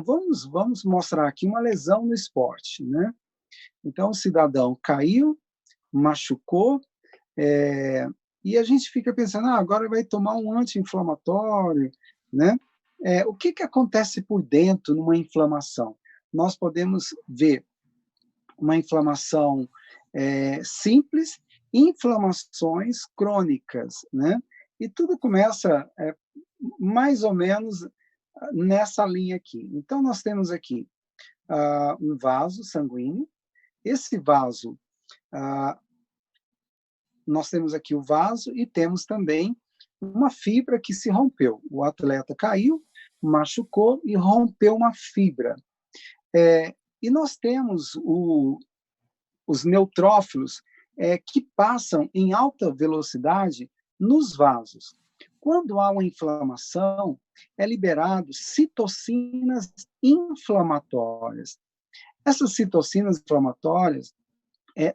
vamos mostrar aqui uma lesão no esporte, né? Então, o cidadão caiu, machucou, e a gente fica pensando, agora vai tomar um anti-inflamatório, né? O que acontece por dentro numa inflamação? Nós podemos ver uma inflamação simples, inflamações crônicas, né? E tudo começa mais ou menos nessa linha aqui. Então, nós temos aqui um vaso sanguíneo. Esse vaso, nós temos aqui o vaso e temos também uma fibra que se rompeu. O atleta caiu, machucou e rompeu uma fibra. E nós temos os neutrófilos que passam em alta velocidade nos vasos. Quando há uma inflamação, é liberado citocinas inflamatórias. Essas citocinas inflamatórias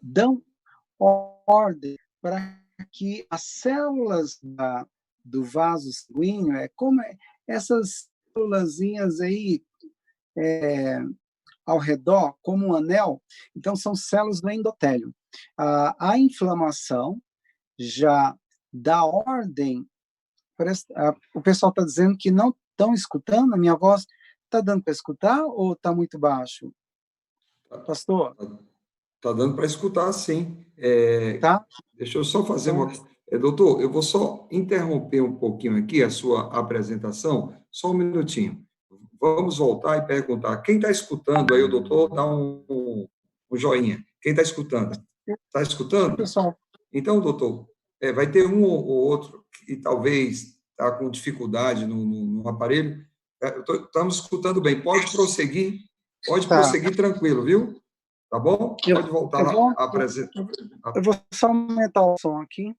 dão ordem para que as células do vaso sanguíneo, como essas célulazinhas aí ao redor, como um anel, então são células do endotélio. A inflamação já dá ordem. O pessoal está dizendo que não estão escutando, a minha voz está dando para escutar ou está muito baixo? Pastor? Está dando para escutar, sim. Tá? Deixa eu só fazer uma... doutor, eu vou só interromper um pouquinho aqui a sua apresentação, só um minutinho. Vamos voltar e perguntar. Quem está escutando aí, o doutor, dá um joinha. Quem está escutando? Está escutando? Pessoal. Então, doutor, vai ter um ou outro que talvez está com dificuldade no aparelho. Estamos escutando bem. Pode prosseguir. Pode prosseguir tranquilo, viu? Tá bom? Pode voltar lá a apresentar. Eu vou só aumentar o som aqui.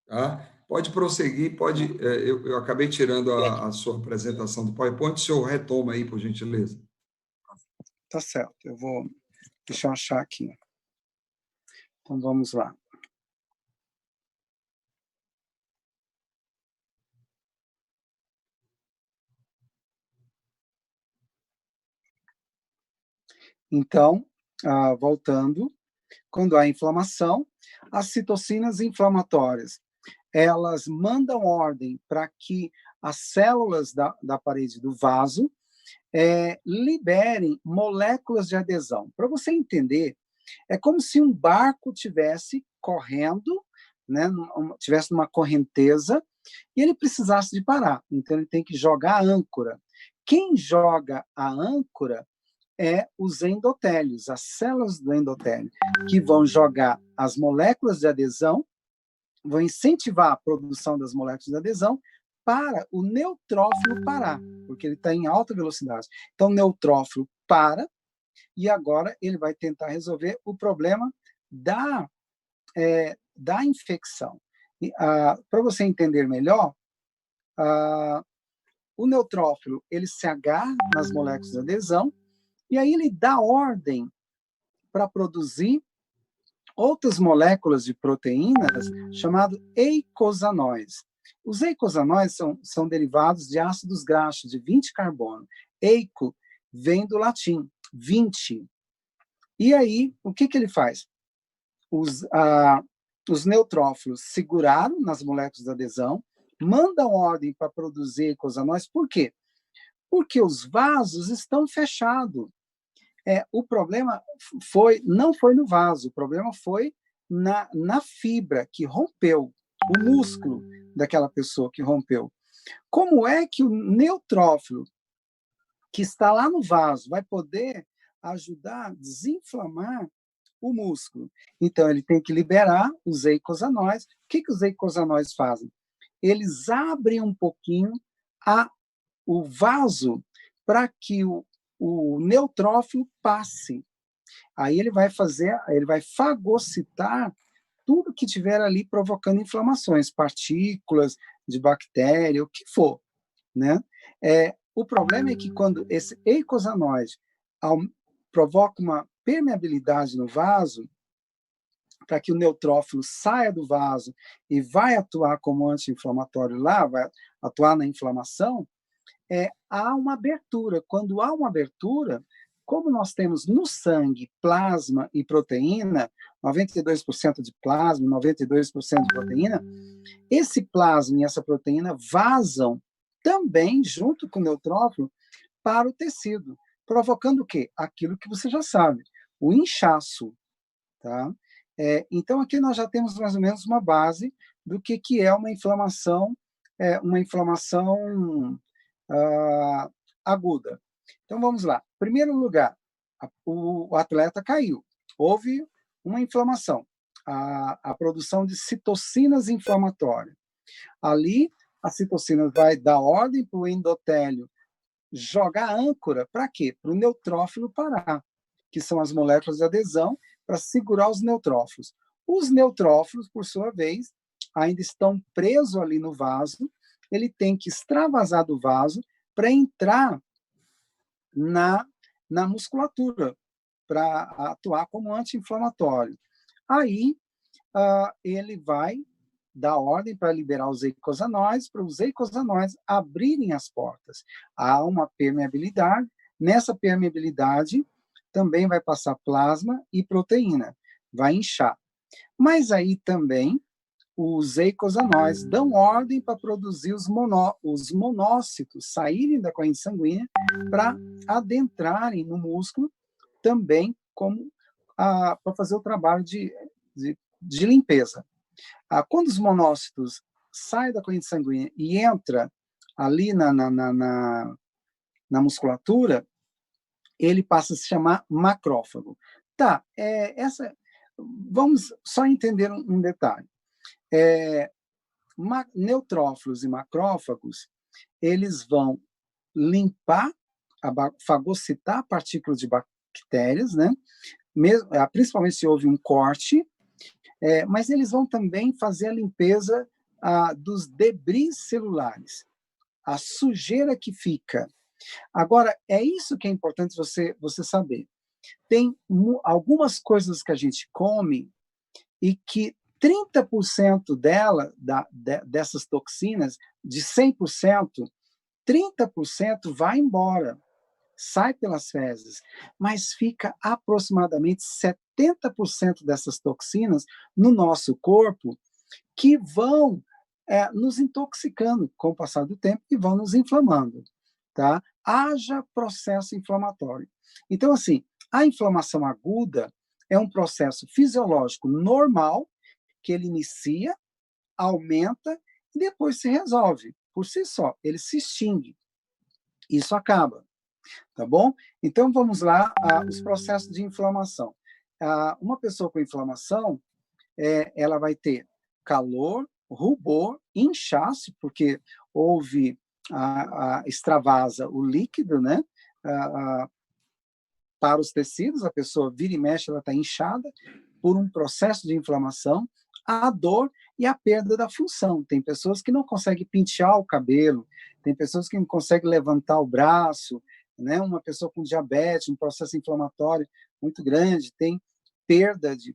Tá? Pode prosseguir, pode. Eu acabei tirando a sua apresentação do PowerPoint, o senhor retoma aí, por gentileza. Tá certo, deixa eu achar aqui. Então, vamos lá. Então, voltando, quando há inflamação, as citocinas inflamatórias, elas mandam ordem para que as células da parede do vaso liberem moléculas de adesão. Para você entender, é como se um barco tivesse correndo, né, tivesse numa correnteza, e ele precisasse de parar. Então, ele tem que jogar a âncora. Quem joga a âncora os endotélios, as células do endotélio, que vão jogar as moléculas de adesão, vão incentivar a produção das moléculas de adesão para o neutrófilo parar, porque ele está em alta velocidade. Então, o neutrófilo para, e agora ele vai tentar resolver o problema da infecção. Para você entender melhor, o neutrófilo ele se agarra nas moléculas de adesão, e aí ele dá ordem para produzir outras moléculas de proteínas chamadas eicosanóis. Os eicosanóis são derivados de ácidos graxos de 20 carbono. Eico vem do latim, 20. E aí, o que ele faz? Os neutrófilos seguraram nas moléculas de adesão, mandam ordem para produzir eicosanóis. Por quê? Porque os vasos estão fechados. O problema não foi no vaso, o problema foi na fibra que rompeu, o músculo daquela pessoa que rompeu. Como é que o neutrófilo que está lá no vaso vai poder ajudar a desinflamar o músculo? Então, ele tem que liberar os eicosanóis. O que os eicosanóis fazem? Eles abrem um pouquinho o vaso para que o neutrófilo passe. Aí ele vai fagocitar tudo que tiver ali provocando inflamações, partículas de bactéria, o que for, né? O problema é que quando esse eicosanoide provoca uma permeabilidade no vaso, para que o neutrófilo saia do vaso e vai atuar como anti-inflamatório lá, vai atuar na inflamação, há uma abertura. Quando há uma abertura, como nós temos no sangue plasma e proteína, 92% de plasma, 92% de proteína, esse plasma e essa proteína vazam também, junto com o neutrófilo, para o tecido, provocando o quê? Aquilo que você já sabe, o inchaço. Tá? Então, aqui nós já temos mais ou menos uma base do que é uma inflamação aguda. Então, vamos lá. Em primeiro lugar, o atleta caiu. Houve uma inflamação, a produção de citocinas inflamatórias. Ali, a citocina vai dar ordem para o endotélio jogar âncora para quê? Para o neutrófilo parar, que são as moléculas de adesão, para segurar os neutrófilos. Os neutrófilos, por sua vez, ainda estão presos ali no vaso, ele tem que extravasar do vaso para entrar na musculatura, para atuar como anti-inflamatório. Aí, ele vai dar ordem para liberar os eicosanóides, para os eicosanóides abrirem as portas. Há uma permeabilidade, nessa permeabilidade também vai passar plasma e proteína, vai inchar. Mas aí também os eicosanóides dão ordem para produzir os monócitos, saírem da corrente sanguínea para adentrarem no músculo também como para fazer o trabalho de limpeza. Quando os monócitos saem da corrente sanguínea e entra ali na musculatura, ele passa a se chamar macrófago. Tá, vamos só entender um detalhe. Neutrófilos e macrófagos, eles vão limpar, fagocitar partículas de bactérias, né? Principalmente se houve um corte, mas eles vão também fazer a limpeza dos debris celulares, a sujeira que fica. Agora, é isso que é importante você saber. Tem algumas coisas que a gente come e que 30% dessas toxinas, de 100%, 30% vai embora, sai pelas fezes, mas fica aproximadamente 70% dessas toxinas no nosso corpo que vão nos intoxicando com o passar do tempo e vão nos inflamando. Tá? Haja processo inflamatório. Então, assim, a inflamação aguda é um processo fisiológico normal que ele inicia, aumenta e depois se resolve. Por si só, ele se extingue. Isso acaba. Tá bom? Então, vamos lá, os processos de inflamação. Uma pessoa com inflamação, ela vai ter calor, rubor, inchaço, porque houve extravasa o líquido, né? Para os tecidos, a pessoa vira e mexe, ela está inchada por um processo de inflamação, a dor e a perda da função. Tem pessoas que não conseguem pentear o cabelo, tem pessoas que não conseguem levantar o braço, né? Uma pessoa com diabetes, um processo inflamatório muito grande, tem perda de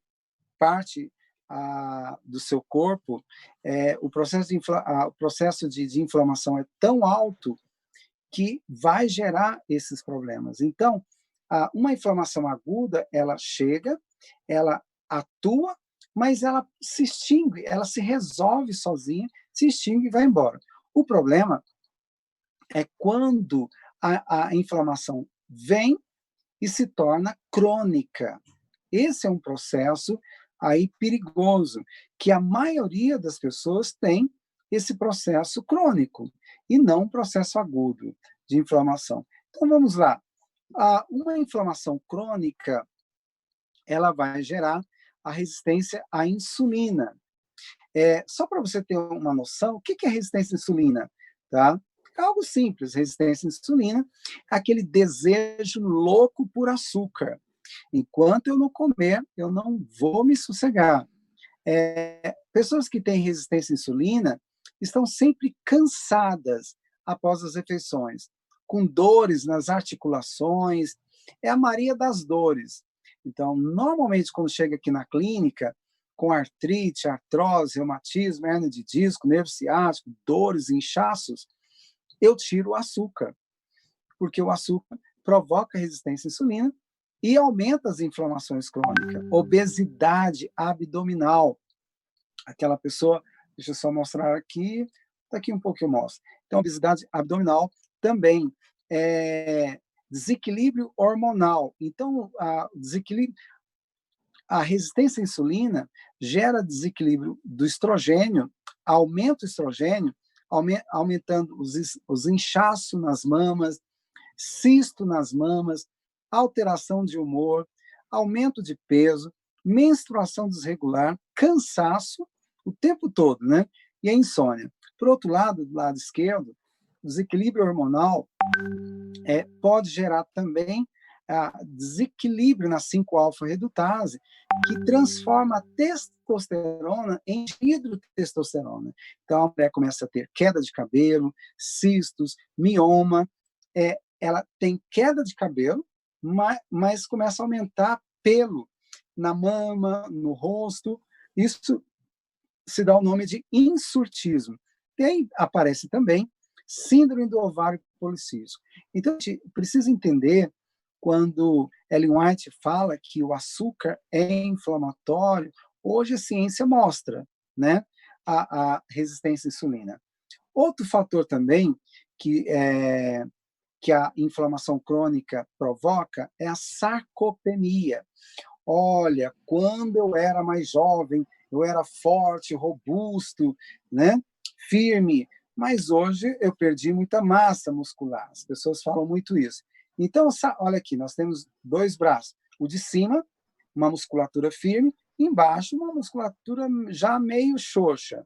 parte do seu corpo, o processo de inflamação é tão alto que vai gerar esses problemas. Então, uma inflamação aguda, ela chega, ela atua, mas ela se extingue, ela se resolve sozinha, se extingue e vai embora. O problema é quando a inflamação vem e se torna crônica. Esse é um processo aí perigoso, que a maioria das pessoas tem esse processo crônico e não um processo agudo de inflamação. Então, vamos lá. Uma inflamação crônica, ela vai gerar a resistência à insulina. Só para você ter uma noção, o que é resistência à insulina? Tá? É algo simples, resistência à insulina, aquele desejo louco por açúcar. Enquanto eu não comer, eu não vou me sossegar. Pessoas que têm resistência à insulina estão sempre cansadas após as refeições, com dores nas articulações, é a Maria das dores. Então, normalmente, quando chega aqui na clínica, com artrite, artrose, reumatismo, hernia de disco, nervo ciático, dores, inchaços, eu tiro o açúcar, porque o açúcar provoca resistência à insulina e aumenta as inflamações crônicas. Obesidade abdominal. Aquela pessoa, deixa eu só mostrar aqui, daqui um pouco eu mostro. Então, obesidade abdominal também. Desequilíbrio hormonal. Então, a resistência à insulina gera desequilíbrio do estrogênio, aumenta o estrogênio, aumentando os inchaços nas mamas, cisto nas mamas, alteração de humor, aumento de peso, menstruação desregular, cansaço o tempo todo, né? E a insônia. Por outro lado, do lado esquerdo, o desequilíbrio hormonal pode gerar também desequilíbrio na 5-alfa-redutase, que transforma a testosterona em hidrotestosterona. Então, a mulher começa a ter queda de cabelo, cistos, mioma, ela tem queda de cabelo, mas começa a aumentar pelo na mama, no rosto. Isso se dá o nome de insurtismo. E aí aparece também síndrome do ovário policístico. Então, a gente precisa entender quando Ellen White fala que o açúcar é inflamatório, hoje a ciência mostra, né, a resistência à insulina. Outro fator também que a inflamação crônica provoca é a sarcopenia. Olha, quando eu era mais jovem, eu era forte, robusto, né, firme, mas hoje eu perdi muita massa muscular. As pessoas falam muito isso. Então, olha aqui, nós temos 2 braços. O de cima, uma musculatura firme, embaixo, uma musculatura já meio xoxa.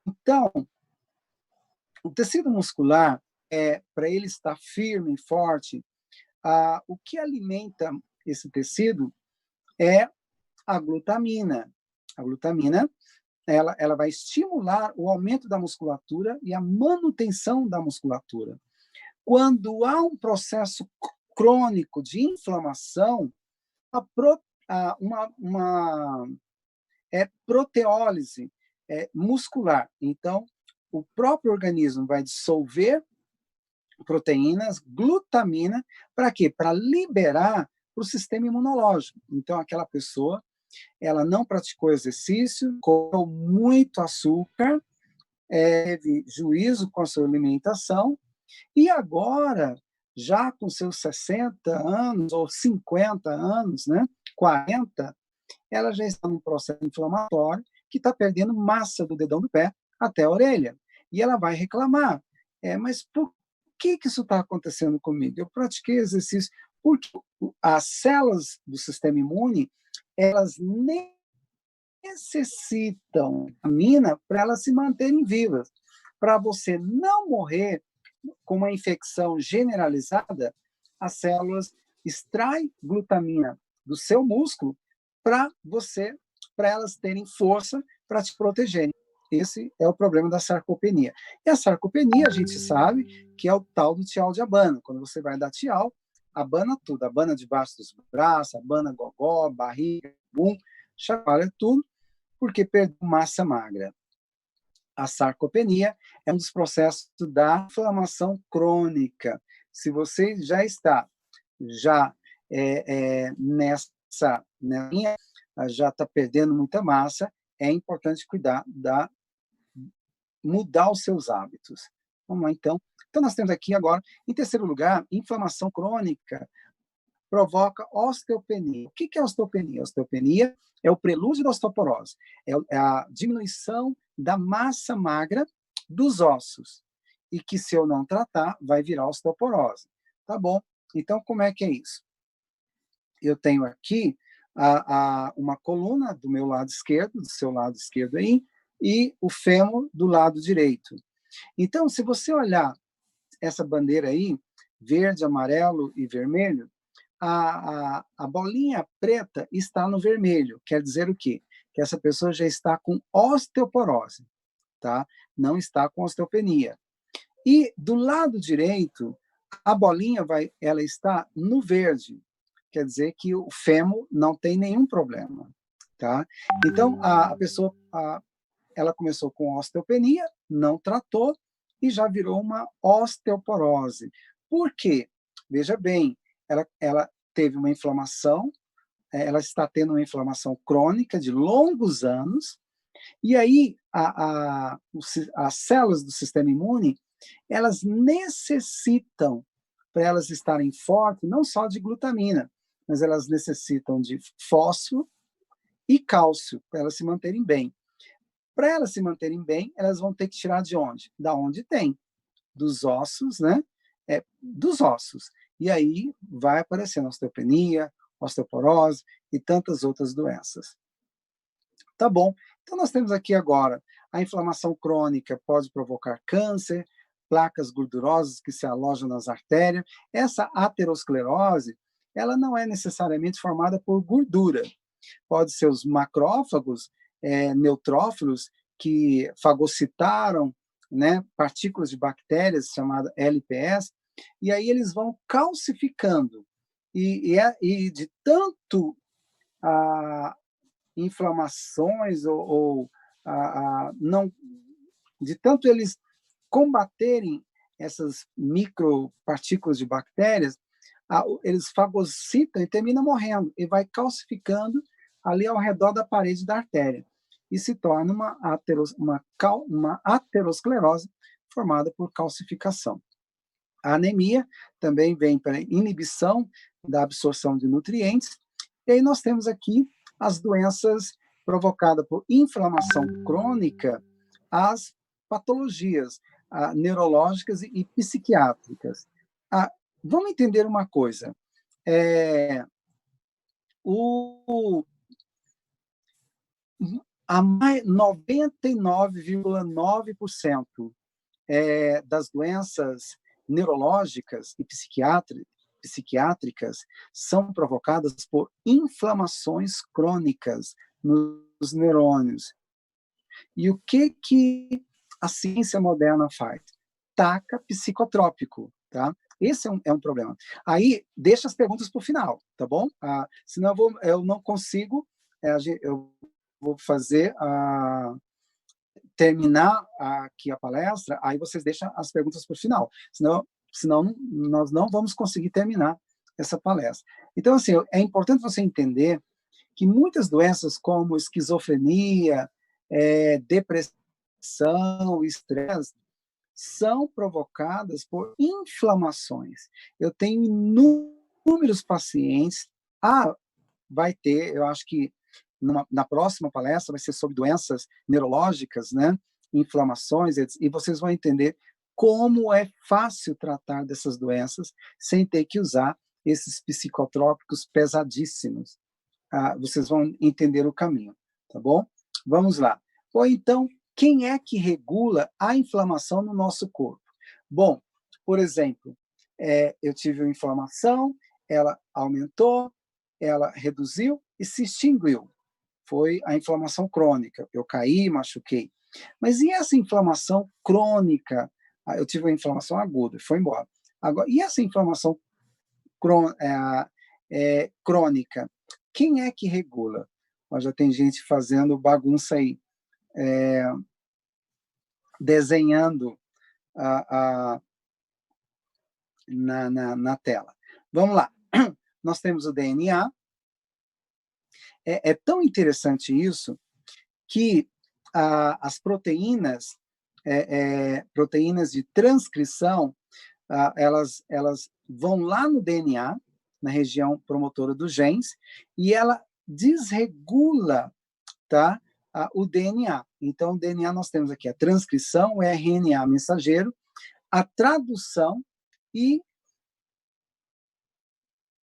Então, o tecido muscular, para ele estar firme e forte, o que alimenta esse tecido é a glutamina. A glutamina, ela vai estimular o aumento da musculatura e a manutenção da musculatura. Quando há um processo crônico de inflamação, uma proteólise muscular. Então, o próprio organismo vai dissolver proteínas, glutamina, para quê? Para liberar para o sistema imunológico. Então, aquela pessoa, ela não praticou exercício, comeu muito açúcar, teve juízo com a sua alimentação, e agora, já com seus 60 anos, ou 50 anos, né, 40, ela já está num processo inflamatório que está perdendo massa do dedão do pé até a orelha. E ela vai reclamar. Mas por que isso está acontecendo comigo? Eu pratiquei exercício porque as células do sistema imune, elas necessitam vitamina para elas se manterem vivas. Para você não morrer com uma infecção generalizada, as células extraem glutamina do seu músculo para elas terem força para te protegerem. Esse é o problema da sarcopenia. E a sarcopenia, a gente sabe que é o tal do tial de abana. Quando você vai dar tial, abana tudo. Abana debaixo dos braços, abana gogó, barriga, bum, chacoalha tudo, porque perdeu massa magra. A sarcopenia é um dos processos da inflamação crônica. Se você já está nessa linha, já está perdendo muita massa, é importante cuidar mudar os seus hábitos. Vamos lá, então. Então, nós temos aqui agora, em terceiro lugar, inflamação crônica provoca osteopenia. O que é osteopenia? Osteopenia é o prelúdio da osteoporose, é a diminuição da massa magra dos ossos, e que, se eu não tratar, vai virar osteoporose. Tá bom? Então, como é que é isso? Eu tenho aqui uma coluna do meu lado esquerdo, do seu lado esquerdo aí, e o fêmur do lado direito. Então, se você olhar essa bandeira aí, verde, amarelo e vermelho, a bolinha preta está no vermelho. Quer dizer o quê? Que essa pessoa já está com osteoporose, tá? Não está com osteopenia. E do lado direito, a bolinha ela está no verde. Quer dizer que o fêmur não tem nenhum problema, tá? Então, a pessoa ela começou com osteopenia, não tratou, e já virou uma osteoporose. Por quê? Veja bem, ela teve uma inflamação, ela está tendo uma inflamação crônica de longos anos, e aí as células do sistema imune, elas necessitam, para elas estarem fortes, não só de glutamina, mas elas necessitam de fósforo e cálcio, para elas se manterem bem. Para elas se manterem bem, elas vão ter que tirar de onde? Da onde tem, dos ossos, né? Dos ossos. E aí vai aparecendo osteopenia, osteoporose e tantas outras doenças. Tá bom. Então nós temos aqui agora a inflamação crônica pode provocar câncer, placas gordurosas que se alojam nas artérias. Essa aterosclerose, ela não é necessariamente formada por gordura. Pode ser os macrófagos, neutrófilos, que fagocitaram, né, partículas de bactérias, chamada LPS, e aí eles vão calcificando. E de tanto inflamações não, de tanto eles combaterem essas micropartículas de bactérias, eles fagocitam e terminam morrendo, e vai calcificando ali ao redor da parede da artéria, e se torna uma aterosclerose formada por calcificação. A anemia também vem para inibição da absorção de nutrientes, e aí nós temos aqui as doenças provocadas por inflamação crônica, as patologias neurológicas e psiquiátricas. Vamos entender uma coisa. 99,9% das doenças neurológicas e psiquiátricas são provocadas por inflamações crônicas nos neurônios. E o que a ciência moderna faz? Taca psicotrópico, tá? Esse é um problema. Aí, deixa as perguntas para o final, tá bom? Senão eu não consigo, eu vou fazer terminar aqui a palestra, aí vocês deixam as perguntas para o final. Senão nós não vamos conseguir terminar essa palestra. Então, assim, é importante você entender que muitas doenças, como esquizofrenia, depressão, estresse, são provocadas por inflamações. Eu tenho inúmeros pacientes. Vai ter, eu acho que na próxima palestra vai ser sobre doenças neurológicas, né? Inflamações, e vocês vão entender como é fácil tratar dessas doenças sem ter que usar esses psicotrópicos pesadíssimos. Vocês vão entender o caminho, tá bom? Vamos lá. Ou então, quem é que regula a inflamação no nosso corpo? Bom, por exemplo, eu tive uma inflamação, ela aumentou, ela reduziu e se extinguiu. Foi a inflamação crônica. Eu caí, machuquei. Mas e essa inflamação crônica? Eu tive uma inflamação aguda, foi embora. Agora, e essa inflamação crônica? Quem é que regula? Já tem gente fazendo bagunça aí, desenhando na tela. Vamos lá. Nós temos o DNA. É tão interessante isso que as proteínas, proteínas de transcrição, elas vão lá no DNA, na região promotora dos genes, e ela desregula, tá, o DNA. Então, o DNA nós temos aqui a transcrição, o RNA mensageiro, a tradução, e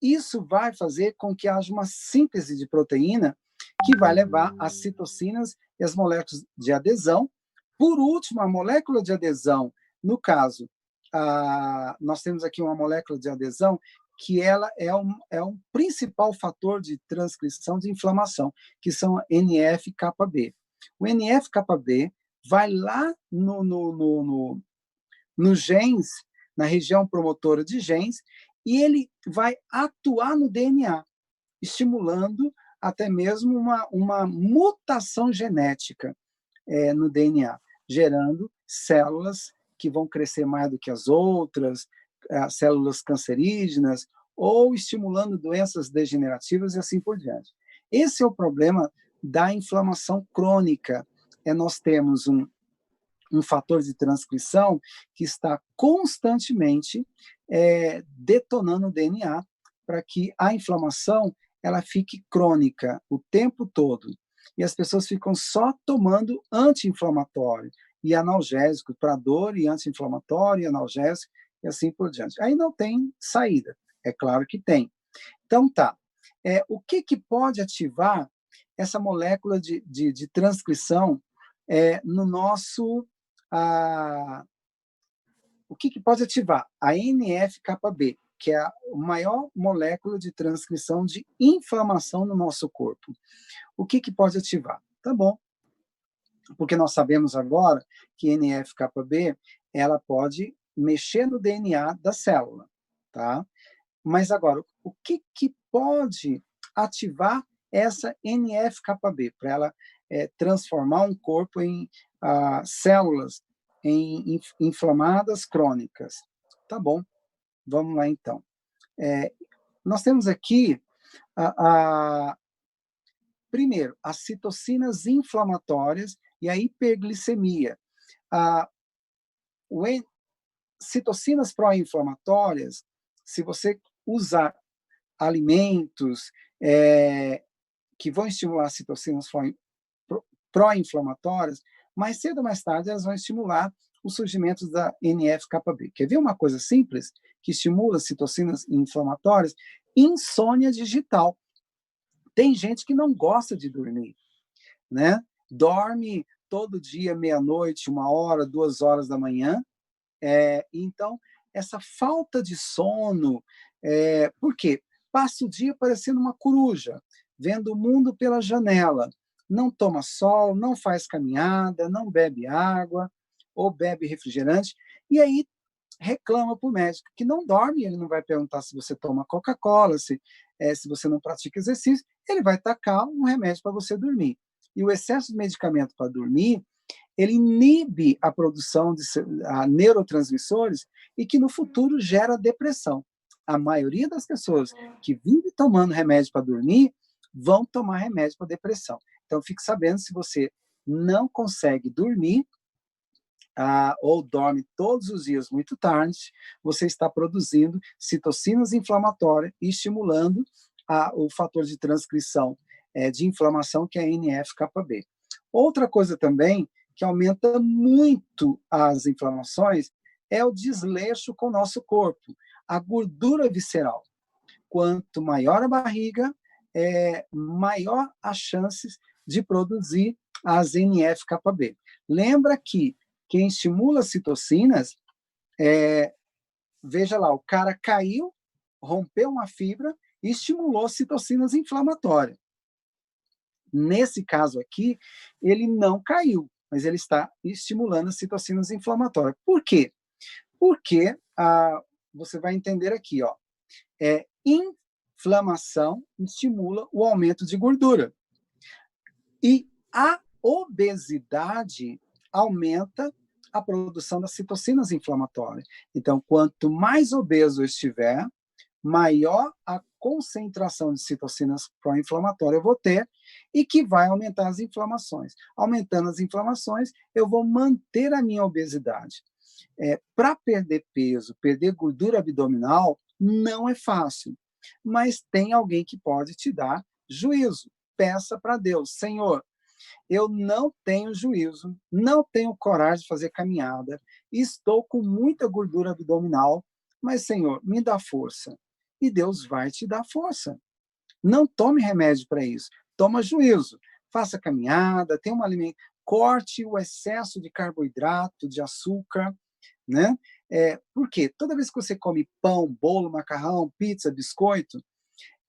isso vai fazer com que haja uma síntese de proteína que vai levar às citocinas e as moléculas de adesão. Por último, a molécula de adesão, no caso, nós temos aqui uma molécula de adesão que ela é um principal fator de transcrição de inflamação, que são a NF-κB. O NF-κB vai lá no genes, na região promotora de genes, e ele vai atuar no DNA, estimulando até mesmo uma mutação genética no DNA, gerando células que vão crescer mais do que as outras, células cancerígenas, ou estimulando doenças degenerativas e assim por diante. Esse é o problema da inflamação crônica. Nós temos um fator de transcrição que está constantemente detonando o DNA para que a inflamação ela fique crônica o tempo todo. E as pessoas ficam só tomando anti-inflamatório e analgésico para dor, e anti-inflamatório, e analgésico, e assim por diante. Aí não tem saída. É claro que tem. Então, tá. O que pode ativar essa molécula de transcrição no nosso... o que pode ativar? A NF-κB, que é a maior molécula de transcrição de inflamação no nosso corpo. O que pode ativar? Tá bom. Porque nós sabemos agora que NF-κB ela pode mexer no DNA da célula, tá? Mas agora, o que pode ativar essa NF-κB para ela transformar um corpo em células inflamadas crônicas? Tá bom, vamos lá então. Nós temos aqui primeiro, as citocinas inflamatórias e a hiperglicemia. Citocinas pró-inflamatórias, se você usar alimentos que vão estimular citocinas pró-inflamatórias, mais cedo ou mais tarde elas vão estimular o surgimento da NF-κB. Quer ver uma coisa simples que estimula citocinas inflamatórias? Insônia digital. Tem gente que não gosta de dormir, né? Dorme todo dia, meia-noite, 1h, 2h da manhã. Então, essa falta de sono, por quê? Passa o dia parecendo uma coruja, vendo o mundo pela janela. Não toma sol, não faz caminhada, não bebe água, ou bebe refrigerante, e aí reclama para o médico que não dorme. Ele não vai perguntar se você toma Coca-Cola, se você não pratica exercício, ele vai tacar um remédio para você dormir. E o excesso de medicamento para dormir, ele inibe a produção de neurotransmissores e que no futuro gera depressão. A maioria das pessoas que vivem tomando remédio para dormir vão tomar remédio para depressão. Então, fique sabendo, se você não consegue dormir, ou dorme todos os dias muito tarde, você está produzindo citocinas inflamatórias e estimulando o fator de transcrição de inflamação, que é a NF-κB. Outra coisa também que aumenta muito as inflamações é o desleixo com o nosso corpo, a gordura visceral. Quanto maior a barriga, maior as chances de produzir as NF-κB. Lembra que quem estimula citocinas, veja lá, o cara caiu, rompeu uma fibra e estimulou citocinas inflamatórias. Nesse caso aqui, ele não caiu, mas ele está estimulando as citocinas inflamatórias. Por quê? Porque você vai entender aqui, ó, inflamação estimula o aumento de gordura. E a obesidade aumenta a produção das citocinas inflamatórias. Então, quanto mais obeso eu estiver, maior a concentração de citocinas pró-inflamatórias eu vou ter, e que vai aumentar as inflamações. Aumentando as inflamações, eu vou manter a minha obesidade. Para perder peso, perder gordura abdominal, não é fácil, mas tem alguém que pode te dar juízo. Peça para Deus: Senhor, eu não tenho juízo, não tenho coragem de fazer caminhada, estou com muita gordura abdominal, mas, Senhor, me dá força. E Deus vai te dar força. Não tome remédio para isso. Toma juízo. Faça caminhada, tenha um alimento, corte o excesso de carboidrato, de açúcar, né? Por quê? Toda vez que você come pão, bolo, macarrão, pizza, biscoito,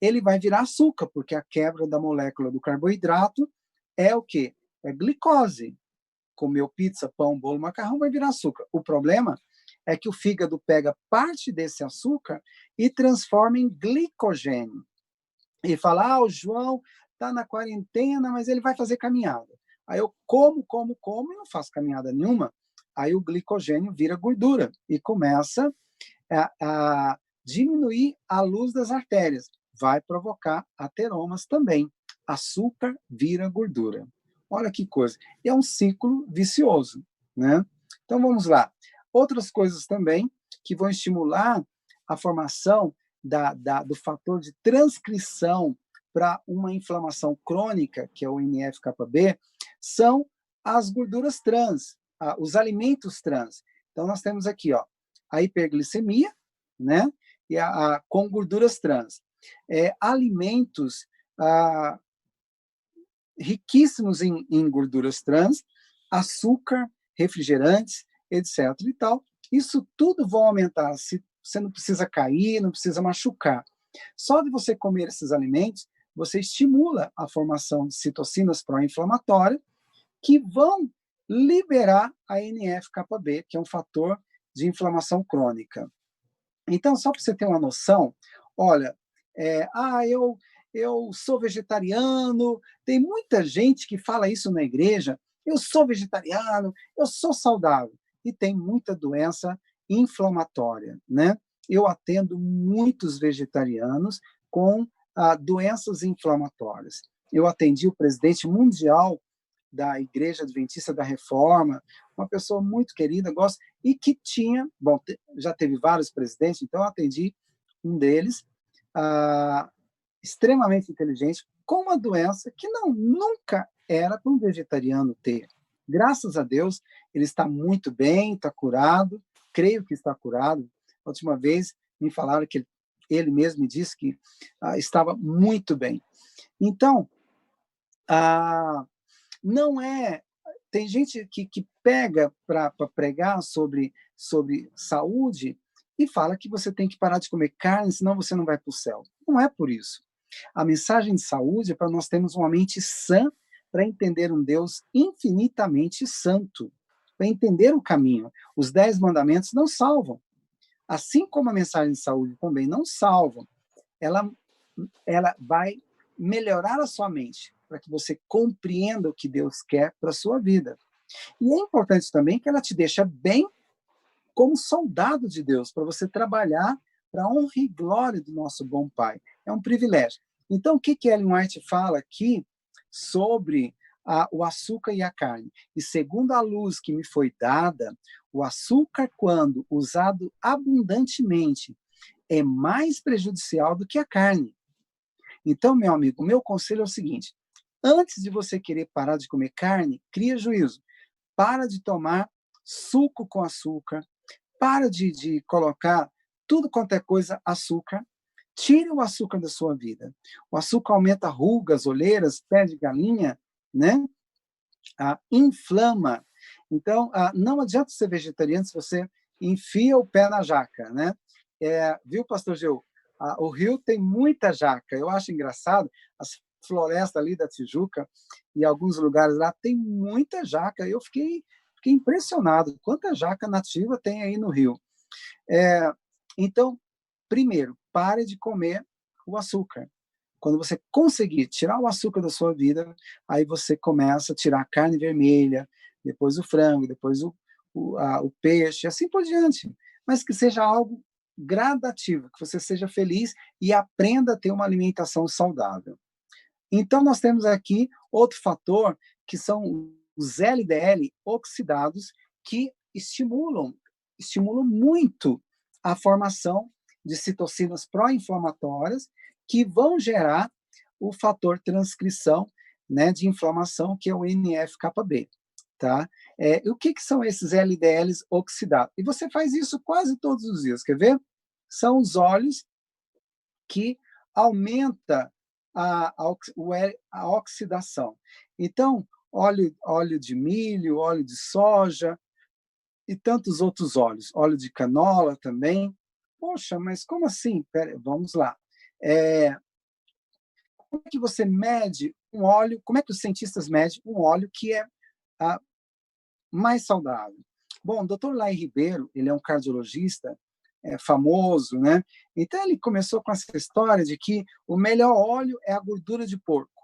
ele vai virar açúcar, porque a quebra da molécula do carboidrato é o quê? É glicose. Comeu pizza, pão, bolo, macarrão, vai virar açúcar. O problema é que o fígado pega parte desse açúcar e transforma em glicogênio. E fala: o João está na quarentena, mas ele vai fazer caminhada. Aí eu como e não faço caminhada nenhuma, aí o glicogênio vira gordura e começa a diminuir a luz das artérias. Vai provocar ateromas também. Açúcar vira gordura. Olha que coisa. É um ciclo vicioso, né? Então, vamos lá. Outras coisas também que vão estimular a formação do fator de transcrição para uma inflamação crônica, que é o NF-κB, são as gorduras trans, os alimentos trans. Então, nós temos aqui a hiperglicemia, né? E com gorduras trans. Alimentos riquíssimos em gorduras trans, açúcar, refrigerantes, etc. e tal. Isso tudo vai aumentar. Você não precisa cair, não precisa machucar. Só de você comer esses alimentos, você estimula a formação de citocinas pró-inflamatórias que vão liberar a NF-κB, que é um fator de inflamação crônica. Então, só para você ter uma noção, olha, eu sou vegetariano, tem muita gente que fala isso na igreja, eu sou vegetariano, eu sou saudável, e tem muita doença inflamatória, né? Eu atendo muitos vegetarianos com doenças inflamatórias. Eu atendi o presidente mundial da Igreja Adventista da Reforma, uma pessoa muito querida, gosto, e que tinha, bom, já teve vários presidentes, então eu atendi um deles, extremamente inteligente, com uma doença que nunca era para um vegetariano ter. Graças a Deus, ele está muito bem, está curado, creio que está curado. A última vez me falaram que ele mesmo me disse que estava muito bem. Então, não é... Tem gente que pega para pregar sobre saúde e fala que você tem que parar de comer carne, senão você não vai para o céu. Não é por isso. A mensagem de saúde é para nós termos uma mente sã para entender um Deus infinitamente santo, para entender o caminho. Os 10 mandamentos não salvam. Assim como a mensagem de saúde também não salva, ela vai melhorar a sua mente, para que você compreenda o que Deus quer para a sua vida. E é importante também que ela te deixa bem como soldado de Deus, para você trabalhar para a honra e glória do nosso bom Pai. É um privilégio. Então, o que Ellen White fala aqui sobre o açúcar e a carne? E segundo a luz que me foi dada, o açúcar, quando usado abundantemente, é mais prejudicial do que a carne. Então, meu amigo, o meu conselho é o seguinte: antes de você querer parar de comer carne, cria juízo. Para de tomar suco com açúcar, para de colocar tudo quanto é coisa açúcar. Tire o açúcar da sua vida. O açúcar aumenta rugas, olheiras, pé de galinha, né? Inflama. Então, não adianta ser vegetariano se você enfia o pé na jaca, né? Viu, pastor Geu? O Rio tem muita jaca. Eu acho engraçado, as florestas ali da Tijuca e alguns lugares lá tem muita jaca. Eu fiquei impressionado. Quanta jaca nativa tem aí no Rio. Então, primeiro, pare de comer o açúcar. Quando você conseguir tirar o açúcar da sua vida, aí você começa a tirar a carne vermelha, depois o frango, depois o peixe, assim por diante. Mas que seja algo gradativo, que você seja feliz e aprenda a ter uma alimentação saudável. Então, nós temos aqui outro fator, que são os LDL oxidados, que estimulam muito a formação de citocinas pró-inflamatórias, que vão gerar o fator transcrição, né, de inflamação, que é o NF-κB. Tá? O que são esses LDLs oxidados? E você faz isso quase todos os dias, quer ver? São os óleos que aumenta a oxidação. Então, óleo de milho, óleo de soja e tantos outros óleos. Óleo de canola também. Poxa, mas como assim? Pera, vamos lá. Como é que você mede um óleo? Como é que os cientistas medem um óleo que é mais saudável? Bom, o Dr. Lai Ribeiro, ele é um cardiologista famoso, né? Então ele começou com essa história de que o melhor óleo é a gordura de porco,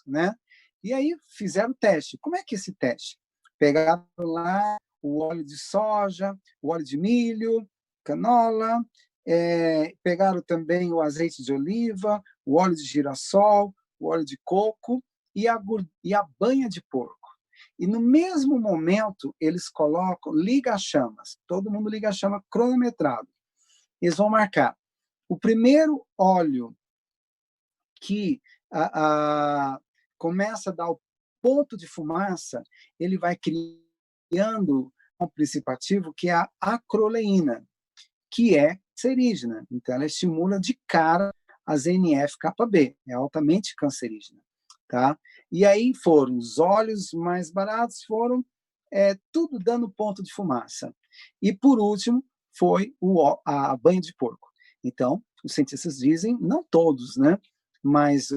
né? E aí fizeram o teste. Como é que é esse teste? Pegaram lá o óleo de soja, o óleo de milho, canola, pegaram também o azeite de oliva, o óleo de girassol, o óleo de coco e a banha de porco. E no mesmo momento, eles colocam liga-chamas. Todo mundo liga-chama cronometrado. Eles vão marcar. O primeiro óleo que começa a dar o ponto de fumaça, ele vai criando um princípio ativo que é a acroleína, que é cancerígena. Então, ela estimula de cara as NF-κB, é altamente cancerígena. Tá? E aí foram os óleos mais baratos, foram tudo dando ponto de fumaça. E, por último, foi a banha de porco. Então, os cientistas dizem, não todos, né? Mas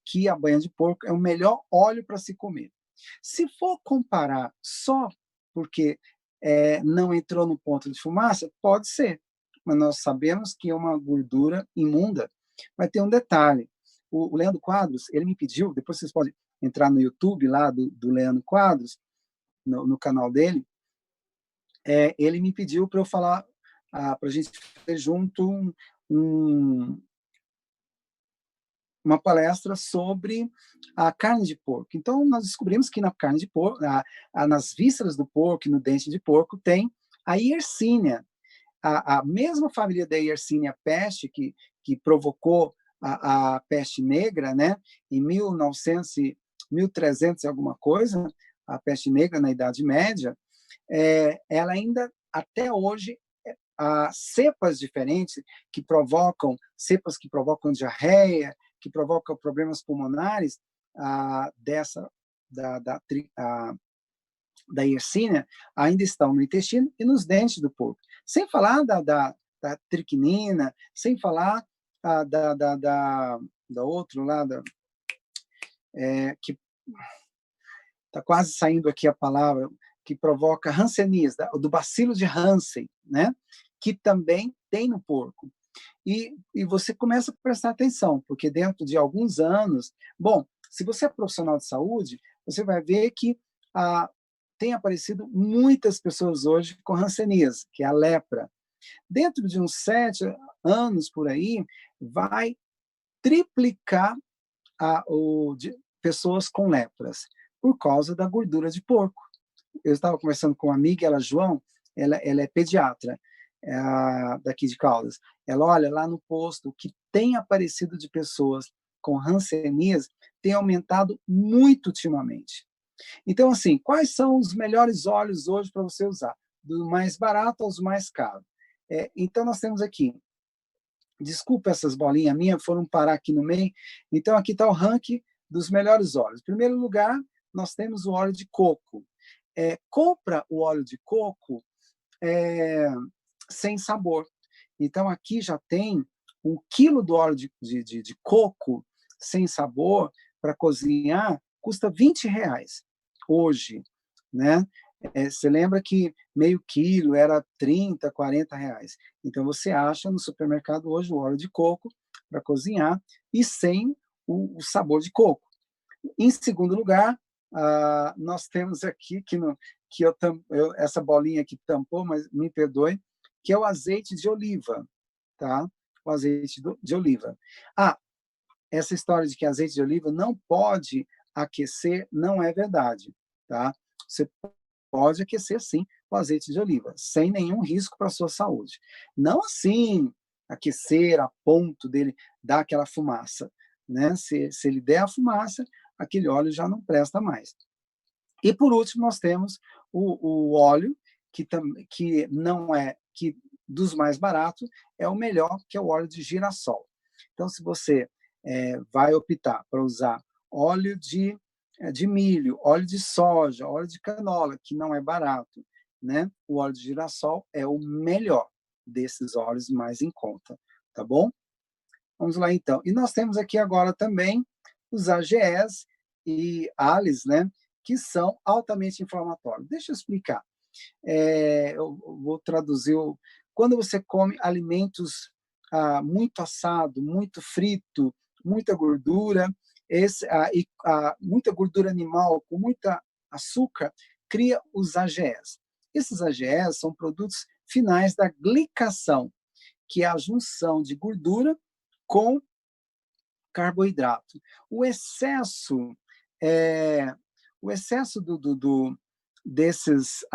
que a banha de porco é o melhor óleo para se comer. Se for comparar só porque não entrou no ponto de fumaça, pode ser, mas nós sabemos que é uma gordura imunda. Vai ter um detalhe, o Leandro Quadros, ele me pediu, depois vocês podem entrar no YouTube lá do Leandro Quadros, no canal dele, ele me pediu para eu falar, para a gente fazer junto uma palestra sobre a carne de porco. Então, nós descobrimos que na carne de porco, nas vísceras do porco e no dente de porco, tem a Yersinia, a mesma família da Yersinia pestis, que provocou a peste negra, né, em 1300 e alguma coisa, a peste negra na Idade Média, ela ainda, até hoje, há cepas diferentes cepas que provocam diarreia, que provocam problemas pulmonares, da Yersinia, ainda estão no intestino e nos dentes do porco. Sem falar da triquinina, sem falar da outro lá, que está quase saindo aqui a palavra, que provoca hanseníase, do bacilo de Hansen, né? Que também tem no porco. E você começa a prestar atenção, porque dentro de alguns anos... Bom, se você é profissional de saúde, você vai ver que tem aparecido muitas pessoas hoje com hanseníase, que é a lepra. Dentro de uns 7 anos, por aí, vai triplicar de pessoas com lepras, por causa da gordura de porco. Eu estava conversando com uma amiga, ela, João, ela é pediatra, daqui de Caldas. Ela olha lá no posto, o que tem aparecido de pessoas com hanseníase tem aumentado muito ultimamente. Então, assim, quais são os melhores óleos hoje para você usar? Do mais barato aos mais caros. Então, nós temos aqui, desculpa essas bolinhas minhas, foram parar aqui no meio. Então, aqui está o ranking dos melhores óleos. Em primeiro lugar, nós temos o óleo de coco. Compra o óleo de coco sem sabor. Então, aqui já tem 1 quilo do óleo de coco sem sabor para cozinhar, custa R$20 hoje, né? Você lembra que meio quilo era R$30, R$40. Então, você acha no supermercado hoje o óleo de coco para cozinhar e sem o sabor de coco. Em segundo lugar, nós temos aqui, essa bolinha aqui tampou, mas me perdoe, que é o azeite de oliva, tá? O azeite de oliva. Essa história de que azeite de oliva não pode aquecer não é verdade, tá? Você pode aquecer, sim, o azeite de oliva, sem nenhum risco para a sua saúde. Não assim, aquecer a ponto dele dar aquela fumaça, né? Se ele der a fumaça, aquele óleo já não presta mais. E, por último, nós temos o óleo, que não é, que dos mais baratos, é o melhor, que é o óleo de girassol. Então, se você vai optar para usar óleo de milho, óleo de soja, óleo de canola, que não é barato, né? O óleo de girassol é o melhor desses óleos mais em conta, tá bom? Vamos lá, então. E nós temos aqui agora também os AGEs e ALES, né? Que são altamente inflamatórios. Deixa eu explicar. Eu vou traduzir. Quando você come alimentos muito assado, muito frito, muita gordura, muita gordura animal com muita açúcar, cria os AGEs. Esses AGEs são produtos finais da glicação, que é a junção de gordura com carboidrato. O excesso, o excesso desses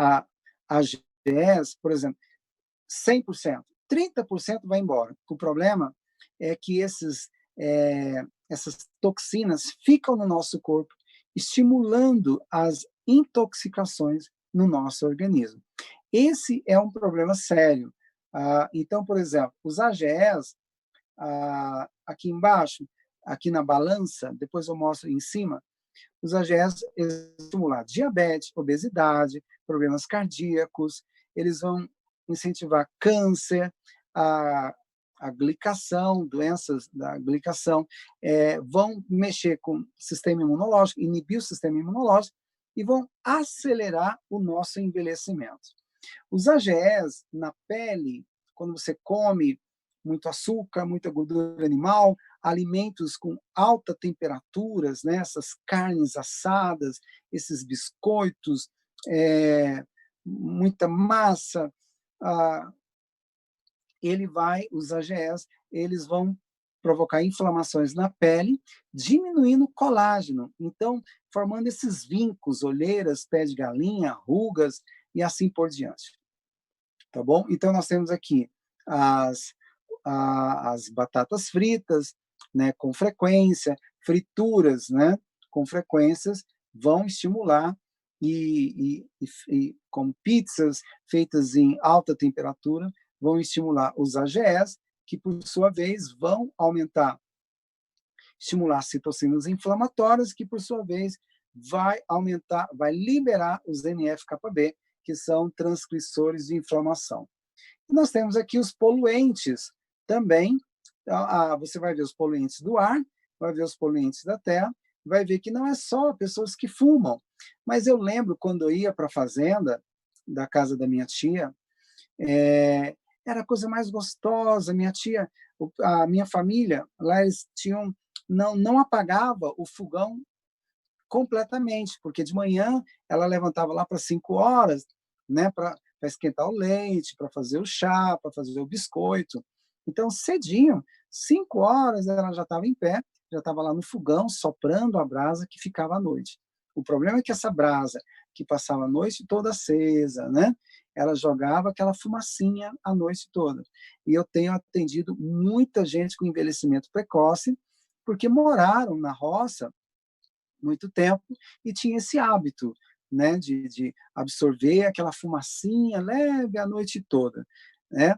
AGEs, por exemplo, 100%, 30% vai embora. O problema é que essas toxinas ficam no nosso corpo, estimulando as intoxicações no nosso organismo. Esse é um problema sério. Então, por exemplo, os AGEs, aqui embaixo, aqui na balança, depois eu mostro em cima, os AGEs estimulam diabetes, obesidade, problemas cardíacos, eles vão incentivar câncer, a glicação, doenças da glicação, vão mexer com o sistema imunológico, inibir o sistema imunológico e vão acelerar o nosso envelhecimento. Os AGEs na pele, quando você come muito açúcar, muita gordura animal, alimentos com alta temperaturas, né, essas carnes assadas, esses biscoitos, muita massa, os AGEs, eles vão provocar inflamações na pele, diminuindo o colágeno, então formando esses vincos, olheiras, pé de galinha, rugas e assim por diante. Tá bom? Então nós temos aqui as batatas fritas, né, com frequência, frituras, né, com frequências, vão estimular e como pizzas feitas em alta temperatura, vão estimular os AGEs, que por sua vez vão estimular citocinas inflamatórias, que por sua vez vai liberar os NF-κB, que são transcrissores de inflamação. E nós temos aqui os poluentes também. Você vai ver os poluentes do ar, vai ver os poluentes da terra, vai ver que não é só pessoas que fumam. Mas eu lembro quando eu ia para a fazenda da casa da minha tia, era a coisa mais gostosa. Minha tia, a minha família, lá eles tinham, não apagava o fogão completamente, porque de manhã ela levantava lá para 5 horas, né, para esquentar o leite, para fazer o chá, para fazer o biscoito. Então, cedinho, 5 horas, ela já estava em pé, já estava lá no fogão, soprando a brasa que ficava à noite. O problema é que essa brasa, que passava a noite toda acesa, né, ela jogava aquela fumacinha a noite toda. E eu tenho atendido muita gente com envelhecimento precoce, porque moraram na roça muito tempo e tinha esse hábito, né, de absorver aquela fumacinha leve a noite toda, né?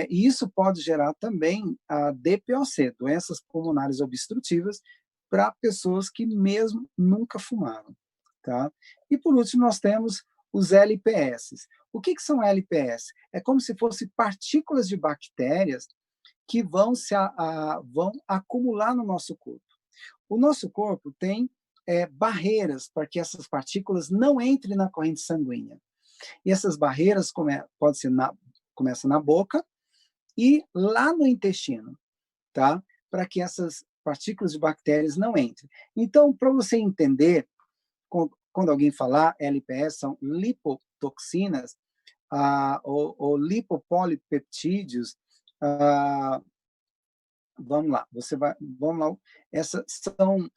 E isso pode gerar também a DPOC, doenças pulmonares obstrutivas, para pessoas que mesmo nunca fumaram, tá? E por último nós temos os LPS. O que são LPS? É como se fossem partículas de bactérias que vão acumular no nosso corpo. O nosso corpo tem barreiras para que essas partículas não entrem na corrente sanguínea. E essas barreiras começam na boca e lá no intestino, tá? Para que essas partículas de bactérias não entrem. Então, para você entender, quando alguém falar LPS, são lipotoxinas ou lipopolipeptídeos. Vamos lá, essas são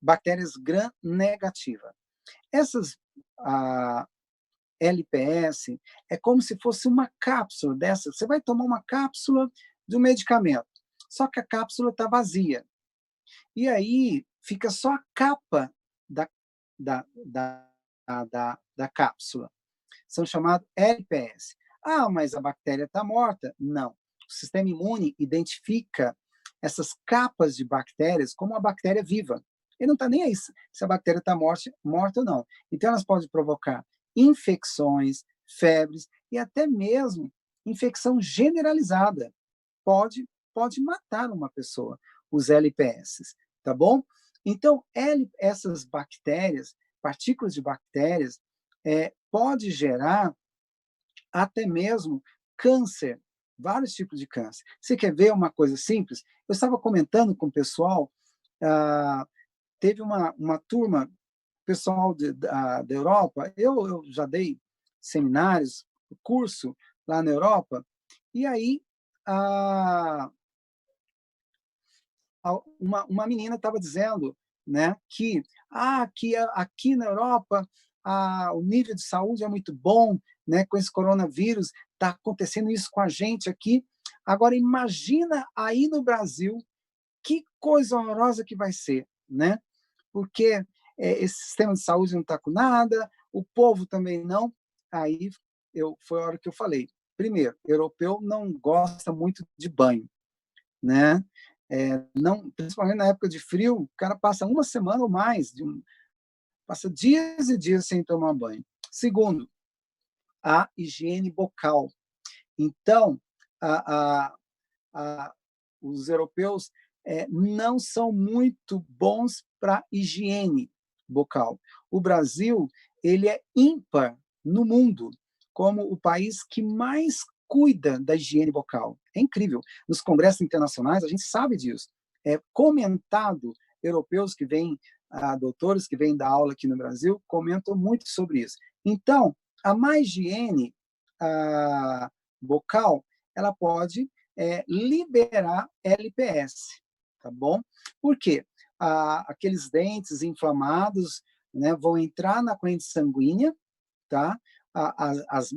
bactérias gram-negativas. Essas LPS é como se fosse uma cápsula dessa. Você vai tomar uma cápsula de um medicamento, só que a cápsula está vazia. E aí fica só a capa da cápsula. São chamados LPS. Mas a bactéria está morta? Não. O sistema imune identifica essas capas de bactérias como uma bactéria viva. Ele não está nem aí se a bactéria está morta ou não. Então, elas podem provocar infecções, febres e até mesmo infecção generalizada. Pode matar uma pessoa, os LPS, tá bom? Então, essas bactérias, partículas de bactérias, pode gerar até mesmo câncer, vários tipos de câncer. Você quer ver uma coisa simples? Eu estava comentando com o pessoal, teve uma turma, pessoal da Europa, eu já dei seminários, curso lá na Europa, e aí uma menina estava dizendo, né, que aqui na Europa o nível de saúde é muito bom, né, com esse coronavírus, está acontecendo isso com a gente aqui. Agora, imagina aí no Brasil, que coisa horrorosa que vai ser, né? Porque esse sistema de saúde não está com nada, o povo também não. Aí foi a hora que eu falei. Primeiro, europeu não gosta muito de banho, né? Não, principalmente na época de frio, o cara passa uma semana ou mais, passa dias e dias sem tomar banho. Segundo, a higiene bucal. Então, os europeus não são muito bons para higiene bucal. O Brasil, ele é ímpar no mundo como o país que mais cuida da higiene bucal. É incrível. Nos congressos internacionais, a gente sabe disso. É comentado, europeus que vêm, doutores que vêm dar aula aqui no Brasil, comentam muito sobre isso. Então, a má higiene bucal, ela pode liberar LPS, tá bom? Por quê? Aqueles dentes inflamados, né, vão entrar na corrente sanguínea, tá? As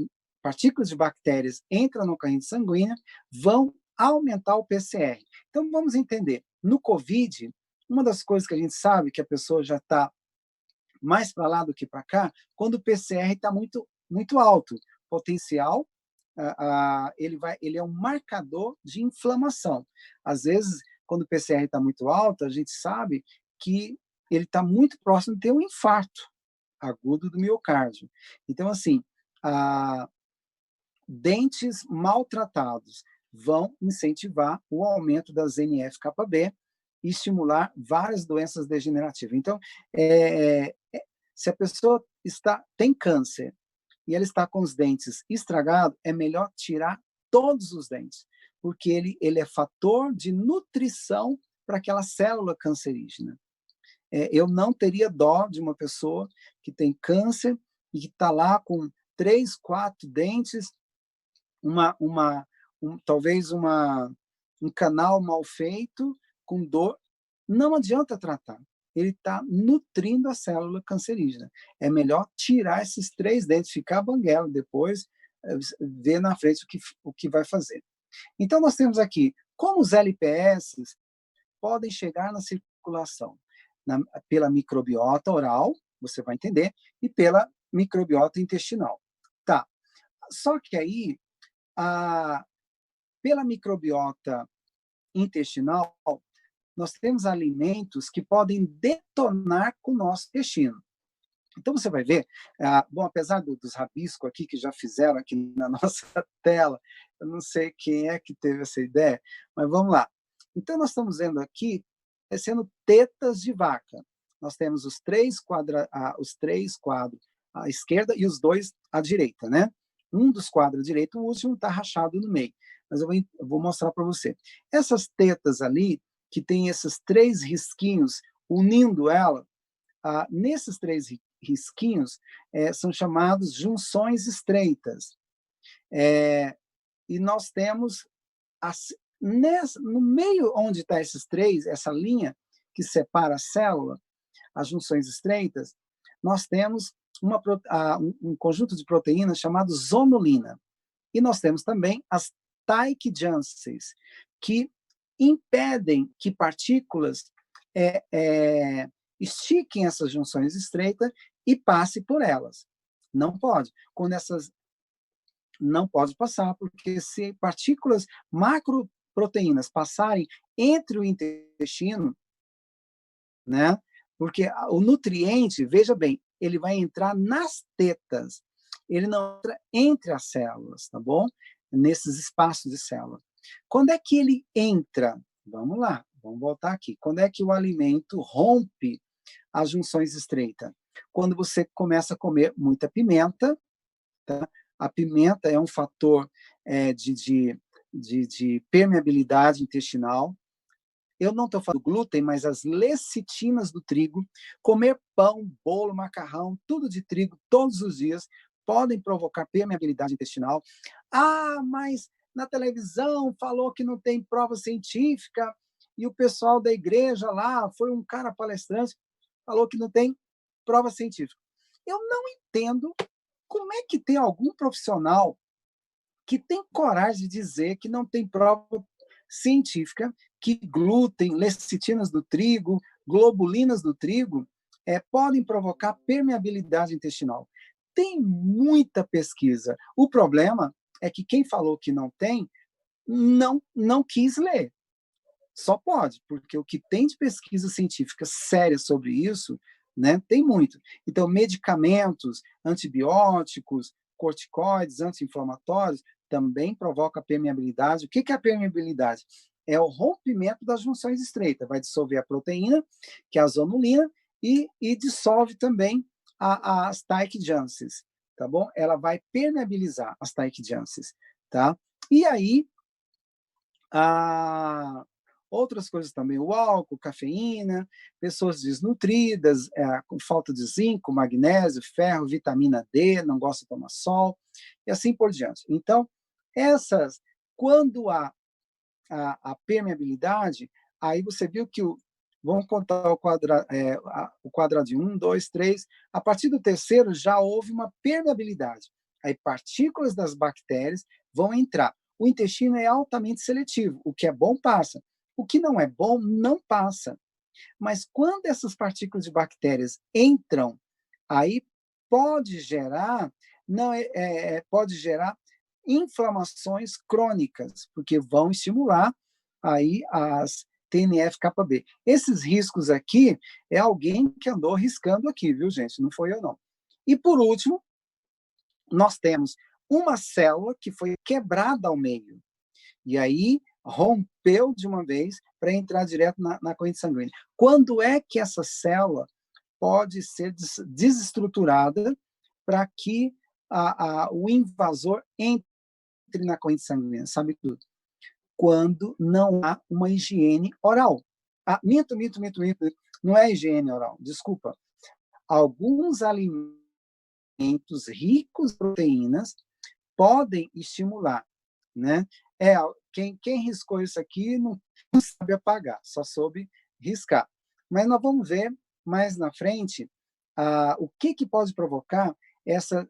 partículas de bactérias entram na corrente sanguínea, vão aumentar o PCR. Então, vamos entender. No COVID, uma das coisas que a gente sabe que a pessoa já está mais para lá do que para cá, quando o PCR está muito, muito alto, potencial, ele é um marcador de inflamação. Às vezes, quando o PCR está muito alto, a gente sabe que ele está muito próximo de ter um infarto agudo do miocárdio. Então, assim, dentes maltratados vão incentivar o aumento das NF-κB e estimular várias doenças degenerativas. Então, se a pessoa tem câncer e ela está com os dentes estragados, é melhor tirar todos os dentes, porque ele é fator de nutrição para aquela célula cancerígena. Eu não teria dó de uma pessoa que tem câncer e que está lá com 3, 4 dentes, talvez um canal mal feito, com dor. Não adianta tratar. Ele está nutrindo a célula cancerígena. É melhor tirar esses 3 dentes, ficar banguelo, depois ver na frente o que vai fazer. Então, nós temos aqui como os LPS podem chegar na circulação. Pela microbiota oral, você vai entender, e pela microbiota intestinal. Tá. Só que aí, pela microbiota intestinal, nós temos alimentos que podem detonar com o nosso intestino. Então, você vai ver, bom, apesar dos rabiscos aqui que já fizeram aqui na nossa tela, eu não sei quem é que teve essa ideia, mas vamos lá. Então, nós estamos vendo aqui, sendo tetas de vaca. Nós temos os 3 quadros à esquerda e os 2 à direita, né? Um dos quadros à direita, o último está rachado no meio. Mas eu vou mostrar para você. Essas tetas ali, que tem esses 3 risquinhos unindo ela, nesses 3 risquinhos são chamados junções estreitas. E nós temos, no meio onde está esses 3, essa linha que separa a célula, as junções estreitas, nós temos um conjunto de proteínas chamado zonulina. E nós temos também as taquidiances, que impedem que partículas estiquem essas junções estreitas e passe por elas. Não pode. Quando essas não pode passar, porque se partículas macroproteínas passarem entre o intestino, né? Porque o nutriente, veja bem, ele vai entrar nas tetas, ele não entra entre as células, tá bom? Nesses espaços de célula. Quando é que ele entra? Vamos lá, vamos voltar aqui. Quando é que o alimento rompe as junções estreitas? Quando você começa a comer muita pimenta, tá? A pimenta é um fator de permeabilidade intestinal. Eu não estou falando do glúten, mas as lecitinas do trigo. Comer pão, bolo, macarrão, tudo de trigo todos os dias podem provocar permeabilidade intestinal. Ah, mas na televisão falou que não tem prova científica, e o pessoal da igreja lá, foi um cara palestrante, falou que não tem prova científica. Eu não entendo como é que tem algum profissional que tem coragem de dizer que não tem prova científica que glúten, lecitinas do trigo, globulinas do trigo podem provocar permeabilidade intestinal. Tem muita pesquisa. O problema é que quem falou que não tem, não quis ler. Só pode, porque o que tem de pesquisa científica séria sobre isso, né, tem muito. Então, medicamentos, antibióticos, corticoides, anti-inflamatórios, também provoca permeabilidade. O que é a permeabilidade? É o rompimento das junções estreitas. Vai dissolver a proteína, que é a zonulina, e dissolve também as tight junctions, tá bom? Ela vai permeabilizar as tight junctions, tá? E aí, outras coisas também, o álcool, cafeína, pessoas desnutridas, com falta de zinco, magnésio, ferro, vitamina D, não gosta de tomar sol, e assim por diante. Então, quando há a permeabilidade, aí você viu que vamos contar o quadradinho, 1, 2, 3, a partir do terceiro já houve uma permeabilidade. Aí partículas das bactérias vão entrar. O intestino é altamente seletivo, o que é bom passa, o que não é bom não passa. Mas quando essas partículas de bactérias entram, aí pode gerar, pode gerar inflamações crônicas, porque vão estimular aí as TNF-κB. Esses riscos aqui é alguém que andou riscando aqui, viu, gente? Não foi eu, não. E, por último, nós temos uma célula que foi quebrada ao meio. E aí rompeu de uma vez para entrar direto na corrente sanguínea. Quando é que essa célula pode ser desestruturada para que o invasor entre na corrente sanguínea? Sabe tudo? Quando não há uma higiene oral. Minto. Não é higiene oral, desculpa. Alguns alimentos ricos em proteínas podem estimular, né? Quem riscou isso aqui não sabe apagar, só soube riscar. Mas nós vamos ver mais na frente o que pode provocar essa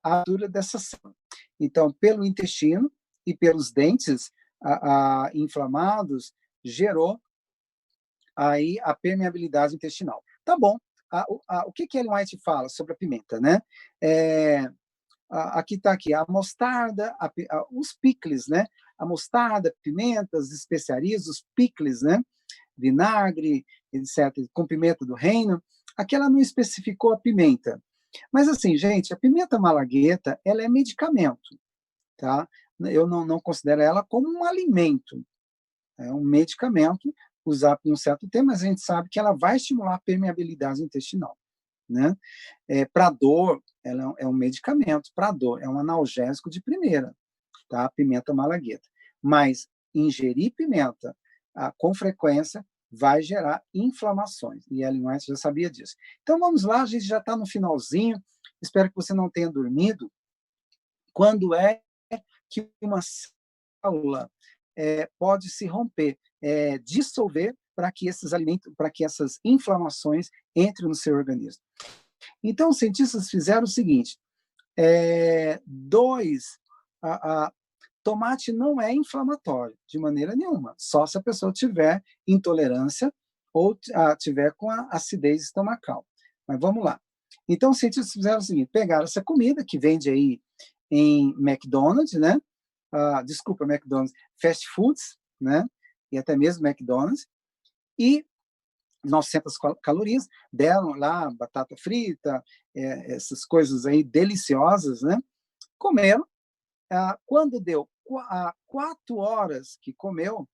abertura dessa célula. Então, pelo intestino e pelos dentes inflamados, gerou aí a permeabilidade intestinal. Tá bom. O que Ellen White fala sobre a pimenta, né? Aqui está a mostarda, os picles, né? A mostarda, pimentas, especiarias, os picles, né? Vinagre, etc., com pimenta do reino. Aqui ela não especificou a pimenta. Mas assim, gente, a pimenta malagueta, ela é medicamento, tá? Eu não considero ela como um alimento. É um medicamento, usar por um certo tempo, mas a gente sabe que ela vai estimular a permeabilidade intestinal, né? Para dor, ela é um medicamento para dor, é um analgésico de primeira, tá? A pimenta malagueta. Mas ingerir pimenta com frequência vai gerar inflamações, e Ellen White já sabia disso. Então vamos lá, a gente já está no finalzinho, espero que você não tenha dormido. Quando é que uma célula pode se romper, dissolver para que esses alimentos, para que essas inflamações entrem no seu organismo? Então, os cientistas fizeram o seguinte: tomate não é inflamatório de maneira nenhuma, só se a pessoa tiver intolerância ou tiver com a acidez estomacal. Mas vamos lá. Então, os cientistas fizeram o seguinte: pegaram essa comida que vende aí em McDonald's, né? Desculpa, McDonald's, fast foods, né? E até mesmo McDonald's, e 900 calorias, deram lá batata frita, essas coisas aí deliciosas, né? Comeram. Quando deu 4 horas que comeu,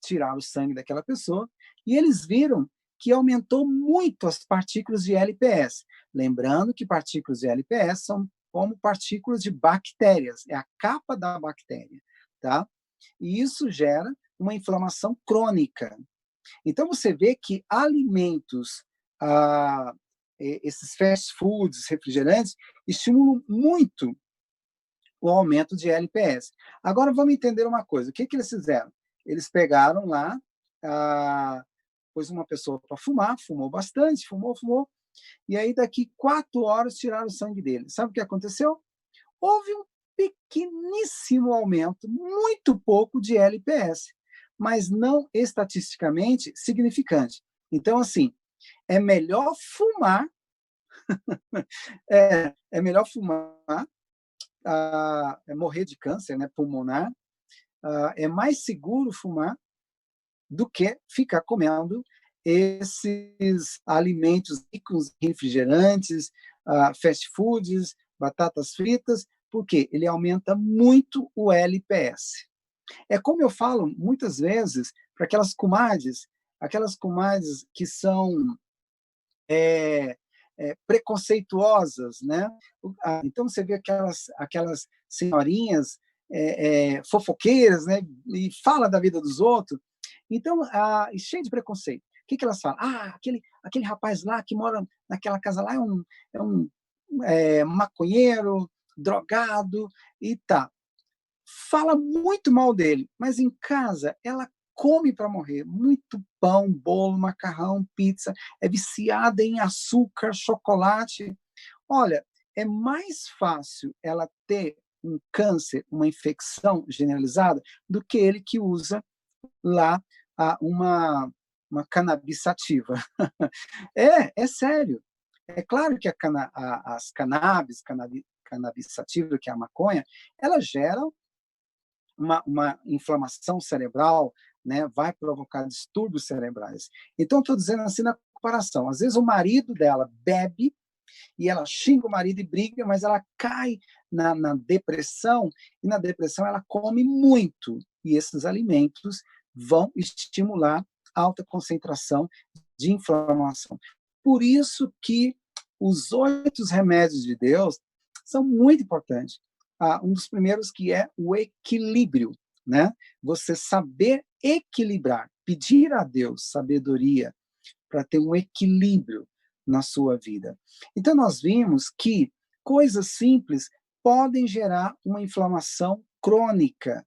tiraram o sangue daquela pessoa e eles viram que aumentou muito as partículas de LPS. Lembrando que partículas de LPS são como partículas de bactérias, é a capa da bactéria, tá? E isso gera uma inflamação crônica. Então, você vê que alimentos esses fast foods, refrigerantes, estimulam muito o aumento de LPS. Agora vamos entender uma coisa. O que eles fizeram? Eles pegaram lá, pôs uma pessoa para fumar, fumou bastante, fumou, e aí daqui 4 horas tiraram o sangue dele. Sabe o que aconteceu? Houve um pequeníssimo aumento, muito pouco de LPS, mas não estatisticamente significante. Então, assim, é melhor fumar, é melhor fumar, morrer de câncer, né, pulmonar, é mais seguro fumar do que ficar comendo esses alimentos ricos em refrigerantes, fast foods, batatas fritas, porque ele aumenta muito o LPS. É como eu falo muitas vezes para aquelas comadres que são preconceituosas, né? Então você vê aquelas senhorinhas fofoqueiras, né? E fala da vida dos outros. Então, cheio de preconceito. O que elas falam? Aquele rapaz lá que mora naquela casa lá é um maconheiro, drogado, e tá. Fala muito mal dele, mas em casa ela come para morrer. Muito pão, bolo, macarrão, pizza, é viciada em açúcar, chocolate. Olha, é mais fácil ela ter um câncer, uma infecção generalizada, do que ele que usa lá uma cannabis sativa. É sério. É claro que as cannabis sativa, que é a maconha, ela gera uma inflamação cerebral, né, vai provocar distúrbios cerebrais. Então, estou dizendo assim na comparação. Às vezes o marido dela bebe e ela xinga o marido e briga, mas ela cai na depressão, e na depressão ela come muito. E esses alimentos vão estimular alta concentração de inflamação. Por isso que os 8 remédios de Deus são muito importantes. Um dos primeiros que é o equilíbrio, né? Você saber equilibrar, pedir a Deus sabedoria para ter um equilíbrio na sua vida. Então nós vimos que coisas simples podem gerar uma inflamação crônica.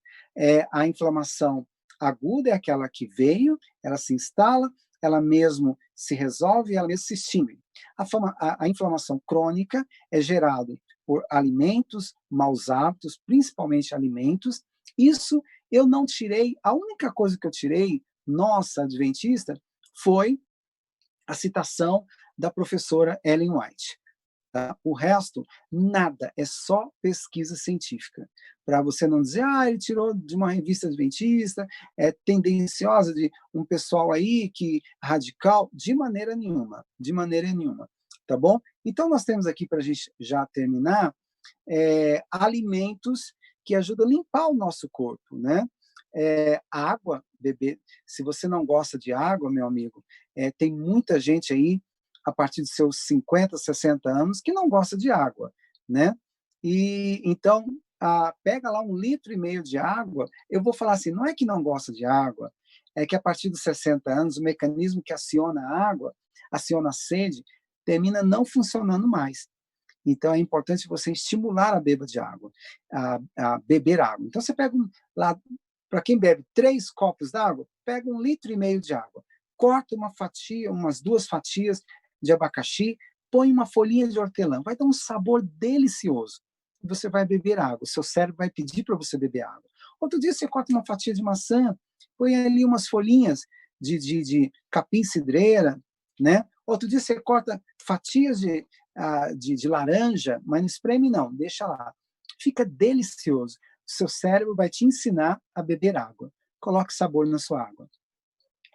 A inflamação aguda é aquela que veio, ela se instala, ela mesmo se resolve, ela mesmo se extingue. A inflamação crônica é gerada por alimentos, maus hábitos, principalmente alimentos. Isso eu não tirei, a única coisa que eu tirei, nossa, adventista, foi a citação da professora Ellen White. Tá? O resto, nada, é só pesquisa científica. Para você não dizer, ele tirou de uma revista adventista, é tendenciosa de um pessoal aí que radical, de maneira nenhuma, tá bom? Então nós temos aqui, para a gente já terminar, alimentos que ajudam a limpar o nosso corpo, né? Água, beber. Se você não gosta de água, meu amigo, tem muita gente aí, a partir de seus 50, 60 anos, que não gosta de água, né? E então, pega lá 1,5 litro de água. Eu vou falar assim, não é que não gosta de água, é que a partir dos 60 anos, o mecanismo que aciona a água, aciona a sede, termina não funcionando mais. Então, é importante você estimular a beba de água, a beber água. Então, você pega lá, para quem bebe 3 copos d'água, pega 1,5 litro de água, corta uma fatia, umas 2 fatias de abacaxi, põe uma folhinha de hortelã, vai dar um sabor delicioso. Você vai beber água, o seu cérebro vai pedir para você beber água. Outro dia você corta uma fatia de maçã, põe ali umas folhinhas de capim-cidreira, né? Outro dia você corta fatias de laranja, mas não espreme não, deixa lá. Fica delicioso. O seu cérebro vai te ensinar a beber água. Coloque sabor na sua água.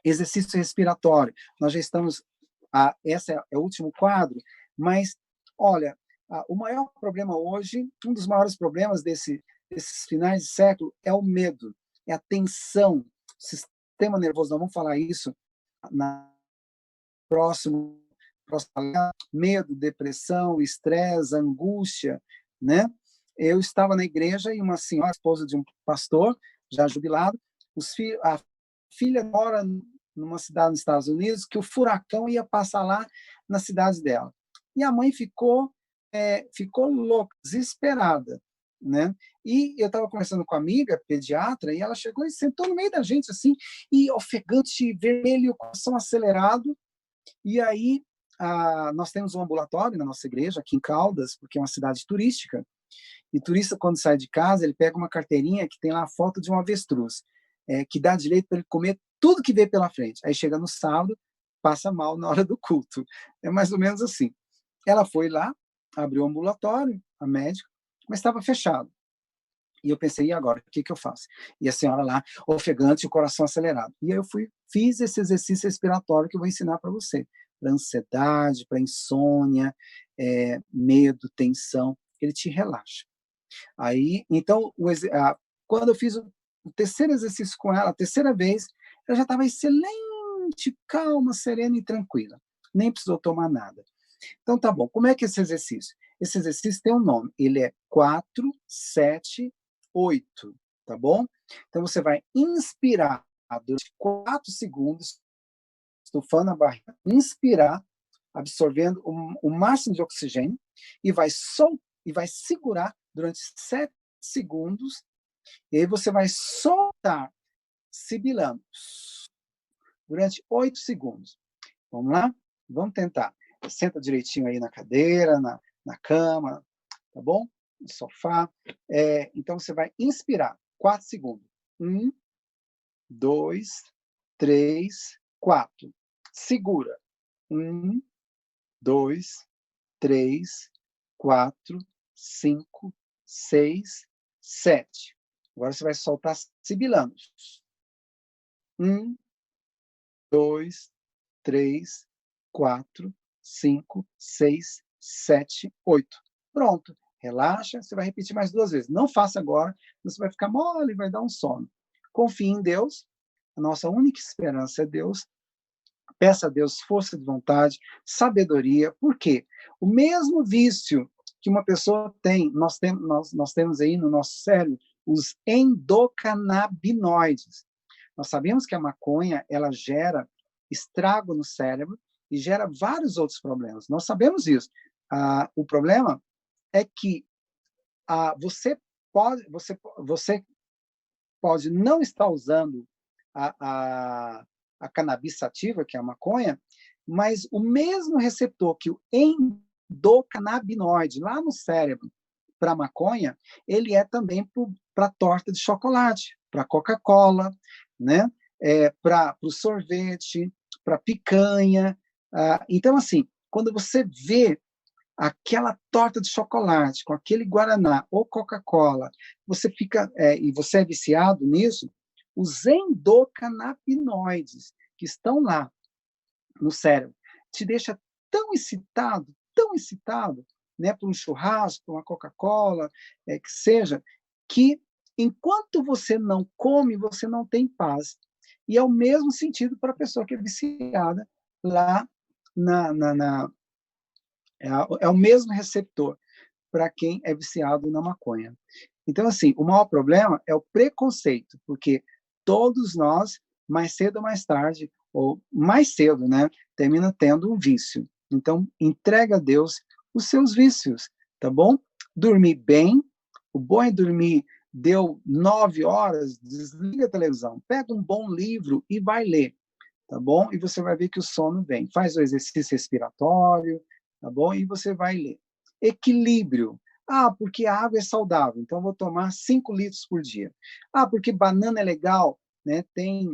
Exercício respiratório. Nós já estamos... esse é o último quadro, mas, olha, o maior problema hoje, um dos maiores problemas desses finais de século é o medo, é a tensão, sistema nervoso. Nós vamos falar isso na próximo medo, depressão, estresse, angústia, né? Eu estava na igreja e uma senhora, esposa de um pastor, já jubilado, a filha mora numa cidade nos Estados Unidos que o furacão ia passar lá na cidade dela. E a mãe ficou louca, desesperada, né? E eu estava conversando com a amiga pediatra e ela chegou e sentou no meio da gente assim, e ofegante, vermelho, coração acelerado. E aí nós temos um ambulatório na nossa igreja aqui em Caldas, porque é uma cidade turística. E turista, quando sai de casa, ele pega uma carteirinha que tem lá a foto de um avestruz, que dá direito para ele comer tudo que vê pela frente. Aí chega no sábado, passa mal na hora do culto. É mais ou menos assim. Ela foi lá, abriu o ambulatório, a médica, mas estava fechado. E eu pensei, e agora? O que eu faço? E a senhora lá, ofegante, o coração acelerado. E aí eu fiz esse exercício respiratório que eu vou ensinar para você. Para ansiedade, para insônia, medo, tensão. Ele te relaxa. Aí, então, quando eu fiz o terceiro exercício com ela, a terceira vez, ela já estava excelente, calma, serena e tranquila. Nem precisou tomar nada. Então, tá bom. Como é que é esse exercício? Esse exercício tem um nome. Ele é 4, 7, 8, tá bom? Então, você vai inspirar durante 4 segundos, estufando a barriga, inspirar, absorvendo o máximo de oxigênio, e vai segurar durante 7 segundos, e aí você vai soltar, sibilando, durante 8 segundos. Vamos lá? Vamos tentar. Senta direitinho aí na cadeira, na cama, tá bom? No sofá. Então, você vai inspirar 4 segundos. 1, 2, 3, 4. Segura. 1, 2, 3, 4, 5, 6, 7. Agora você vai soltar sibilando. 1, 2, 3, 4, 5, 6, 7, 8. Pronto. Relaxa, você vai repetir mais 2 vezes. Não faça agora, você vai ficar mole, vai dar um sono. Confie em Deus. A nossa única esperança é Deus. Peça a Deus força de vontade, sabedoria. Por quê? O mesmo vício que uma pessoa tem, nós temos aí no nosso cérebro os endocannabinoides. Nós sabemos que a maconha, ela gera estrago no cérebro e gera vários outros problemas. Nós sabemos isso. O problema é que você pode não estar usando a cannabis sativa, que é a maconha, mas o mesmo receptor que o endocannabinoide lá no cérebro para a maconha, ele é também para torta de chocolate, para Coca-Cola, né? Para o sorvete, para picanha. Então, assim, quando você vê aquela torta de chocolate com aquele guaraná ou Coca-Cola, e você é viciado nisso, os endocannabinoides que estão lá no cérebro te deixa tão excitado, né, por um churrasco, por uma Coca-Cola, que seja, que enquanto você não come, você não tem paz. E é o mesmo sentido para a pessoa que é viciada lá é o mesmo receptor para quem é viciado na maconha. Então, assim, o maior problema é o preconceito, porque todos nós, mais cedo ou mais tarde, ou mais cedo, né, termina tendo um vício. Então, entrega a Deus os seus vícios, tá bom? Dormir bem, o bom é dormir, deu 9 horas, desliga a televisão, pega um bom livro e vai ler, tá bom? E você vai ver que o sono vem. Faz o exercício respiratório, tá bom? E você vai ler. Equilíbrio. Porque a água é saudável, então eu vou tomar 5 litros por dia. Porque banana é legal, né? Tem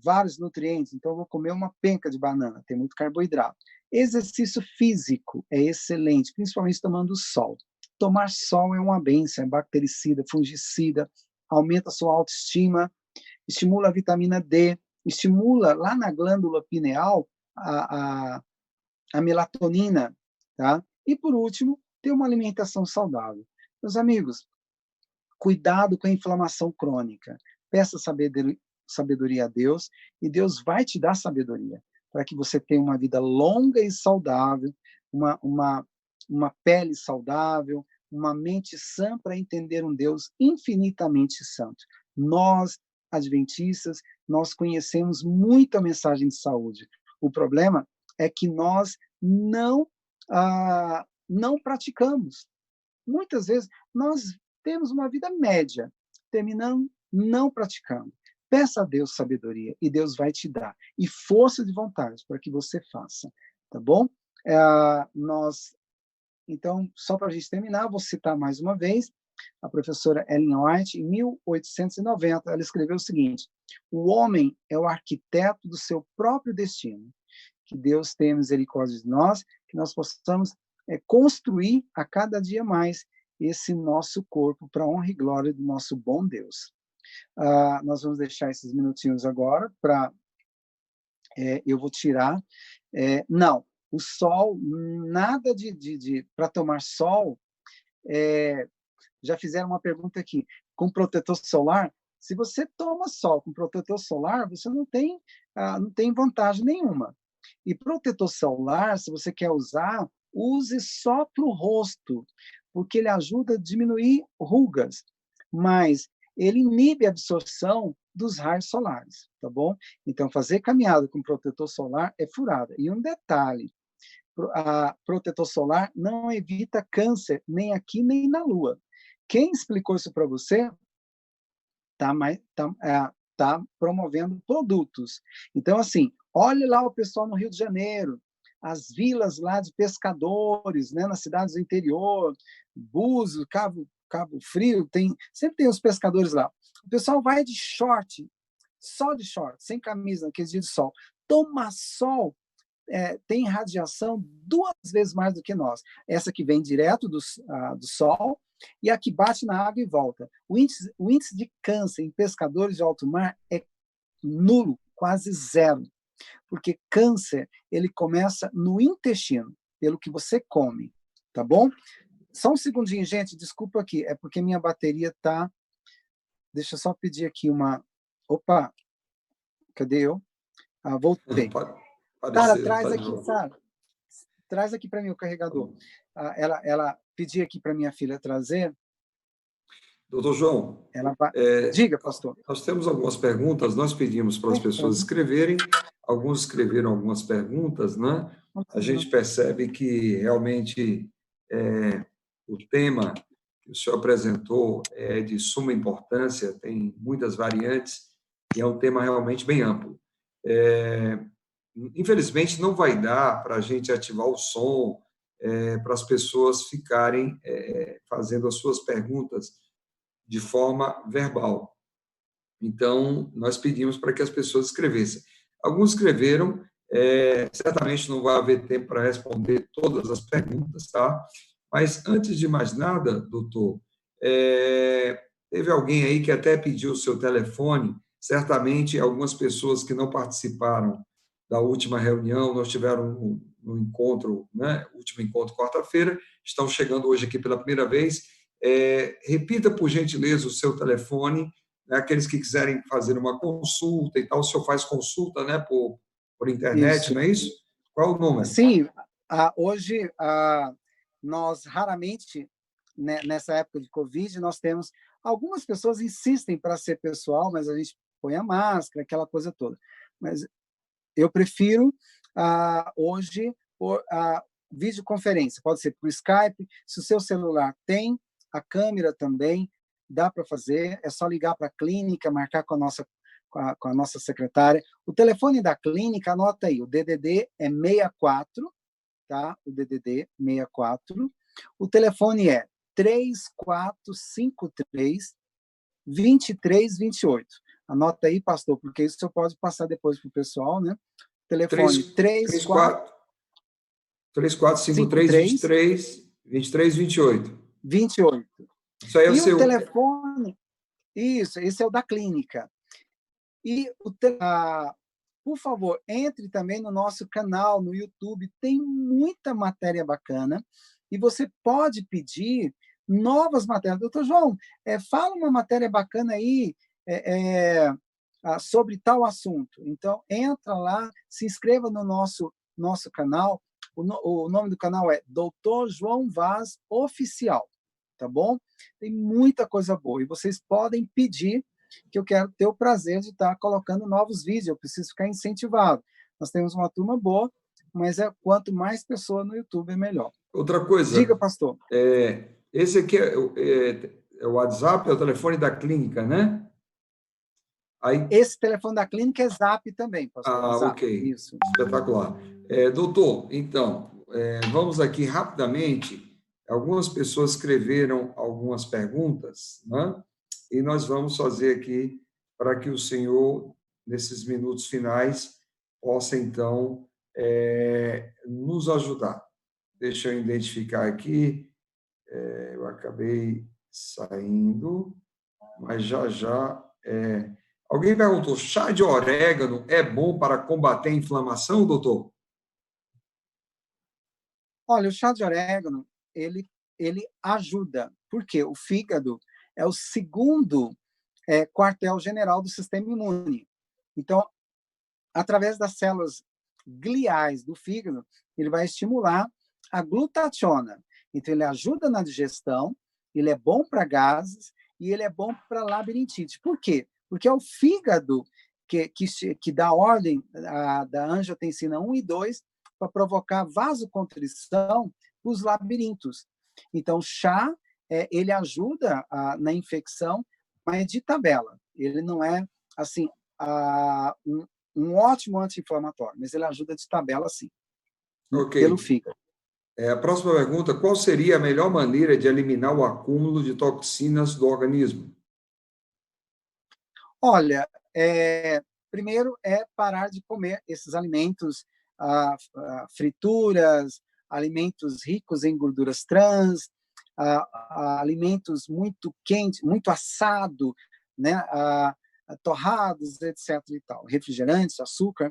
vários nutrientes, então eu vou comer uma penca de banana, tem muito carboidrato. Exercício físico é excelente, principalmente tomando sol. Tomar sol é uma bênção, é bactericida, fungicida, aumenta a sua autoestima, estimula a vitamina D, estimula lá na glândula pineal a melatonina, tá? E por último, ter uma alimentação saudável. Meus amigos, cuidado com a inflamação crônica. Peça sabedoria a Deus e Deus vai te dar sabedoria para que você tenha uma vida longa e saudável, uma pele saudável, uma mente sã para entender um Deus infinitamente santo. Nós, adventistas, nós conhecemos muito a mensagem de saúde. O problema é que nós não não praticamos. Muitas vezes, nós temos uma vida média, terminando não praticando. Peça a Deus sabedoria, e Deus vai te dar. E força de vontade para que você faça. Tá bom? Então, só para a gente terminar, vou citar mais uma vez a professora Ellen White, em 1890, ela escreveu o seguinte: o homem é o arquiteto do seu próprio destino. Que Deus tenha misericórdia de nós, que nós possamos construir a cada dia mais esse nosso corpo para a honra e glória do nosso bom Deus. Nós vamos deixar esses minutinhos agora para... eu vou tirar... não, o sol, nada para tomar sol. Já fizeram uma pergunta aqui, com protetor solar, se você toma sol com protetor solar, você não tem vantagem nenhuma. E protetor solar, se você quer usar, use só para o rosto, porque ele ajuda a diminuir rugas, mas ele inibe a absorção dos raios solares, tá bom? Então, fazer caminhada com protetor solar é furada. E um detalhe, protetor solar não evita câncer, nem aqui, nem na Lua. Quem explicou isso para você está promovendo produtos. Então, assim, olhe lá o pessoal no Rio de Janeiro, as vilas lá de pescadores, né, nas cidades do interior, Búzios, Cabo Frio, sempre tem os pescadores lá. O pessoal vai de short, só de short, sem camisa, naqueles dias de sol. Toma sol, tem radiação 2 vezes mais do que nós. Essa que vem direto do sol e a que bate na água e volta. O índice de câncer em pescadores de alto mar é nulo, quase zero. Porque câncer, ele começa no intestino, pelo que você come, tá bom? Só um segundinho, gente, desculpa aqui, é porque minha bateria tá... Deixa eu só pedir aqui uma... Opa, cadê eu? Voltei. Sara, traz aqui, Sara. Traz aqui para mim o carregador. Ela pediu aqui para minha filha trazer. Doutor João, diga, pastor. Nós temos algumas perguntas, nós pedimos para as pessoas escreverem, alguns escreveram algumas perguntas, né? A gente percebe que realmente o tema que o senhor apresentou é de suma importância, tem muitas variantes, e é um tema realmente bem amplo. Infelizmente, não vai dar para a gente ativar o som, para as pessoas ficarem fazendo as suas perguntas de forma verbal. Então, nós pedimos para que as pessoas escrevessem. Alguns escreveram, certamente não vai haver tempo para responder todas as perguntas, tá? Mas, antes de mais nada, doutor, teve alguém aí que até pediu o seu telefone, certamente algumas pessoas que não participaram da última reunião, nós tivemos um encontro, né? O último encontro, quarta-feira, estão chegando hoje aqui pela primeira vez. Repita, por gentileza, o seu telefone, né? Aqueles que quiserem fazer uma consulta e tal, o senhor faz consulta, né, por internet, isso. Não é isso? Qual o número? Sim, hoje nós raramente, né, nessa época de Covid, nós temos... Algumas pessoas insistem para ser pessoal, mas a gente põe a máscara, aquela coisa toda. Mas eu prefiro, hoje, videoconferência. Pode ser por Skype. Se o seu celular tem, a câmera também, dá para fazer. É só ligar para a clínica, marcar com a nossa secretária. O telefone da clínica, anota aí, o DDD é 64, tá? O DDD 64. O telefone é 3453-2328. Anota aí, pastor, porque isso você pode passar depois para o pessoal, né? Telefone 3453-2328. 28. Isso aí é o seu... telefone... Isso, esse é o da clínica. E, por favor, entre também no nosso canal, no YouTube, tem muita matéria bacana, e você pode pedir novas matérias. Doutor João, fala uma matéria bacana aí sobre tal assunto. Então, entra lá, se inscreva no nosso canal. O nome do canal é Dr. João Vaz Oficial, tá bom? Tem muita coisa boa, e vocês podem pedir, que eu quero ter o prazer de estar colocando novos vídeos, eu preciso ficar incentivado. Nós temos uma turma boa, mas quanto mais pessoa no YouTube, é melhor. Outra coisa, Diga, pastor. Esse aqui é o WhatsApp, é o telefone da clínica, né? Aí... Esse telefone da clínica é Zap também, pastor. Zap. Ok. Isso. Espetacular. Doutor, então, vamos aqui rapidamente. Algumas pessoas escreveram algumas perguntas, né? E nós vamos fazer aqui para que o senhor, nesses minutos finais, possa, então, nos ajudar. Deixa eu identificar aqui. Eu acabei saindo, mas já. Alguém perguntou: chá de orégano é bom para combater a inflamação, doutor? Olha, o chá de orégano, ele ajuda, porque o fígado é o segundo quartel-general do sistema imune. Então, através das células gliais do fígado, ele vai estimular a glutationa. Então, ele ajuda na digestão, ele é bom para gases e ele é bom para labirintite. Por quê? Porque é o fígado que dá ordem da angiotensina 1 e 2 para provocar vasoconstrição os labirintos. Então, o chá, ele ajuda na infecção, mas de tabela. Ele não é, assim, um ótimo anti-inflamatório, mas ele ajuda de tabela, sim, pelo fígado. A próxima pergunta: qual seria a melhor maneira de eliminar o acúmulo de toxinas do organismo? Olha, primeiro é parar de comer esses alimentos, frituras, alimentos ricos em gorduras trans, alimentos muito quentes, muito assado, né? Torrados, etc. E tal. Refrigerantes, açúcar,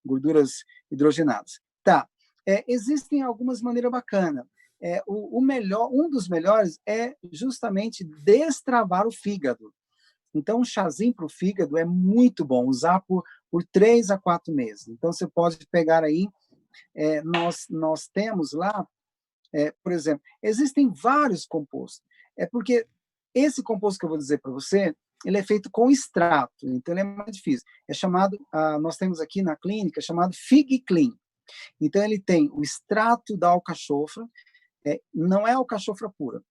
gorduras hidrogenadas. Tá. Existem algumas maneiras bacanas. Um dos melhores é justamente destravar o fígado. Então, um chazinho para o fígado é muito bom, usar por 3 a 4 meses. Então, você pode pegar aí, nós temos lá, por exemplo, existem vários compostos. Porque esse composto que eu vou dizer para você, ele é feito com extrato, então ele é mais difícil. É chamado, nós temos aqui na clínica, chamado FigClean. Então, ele tem o extrato da alcachofra, não é alcachofra pura,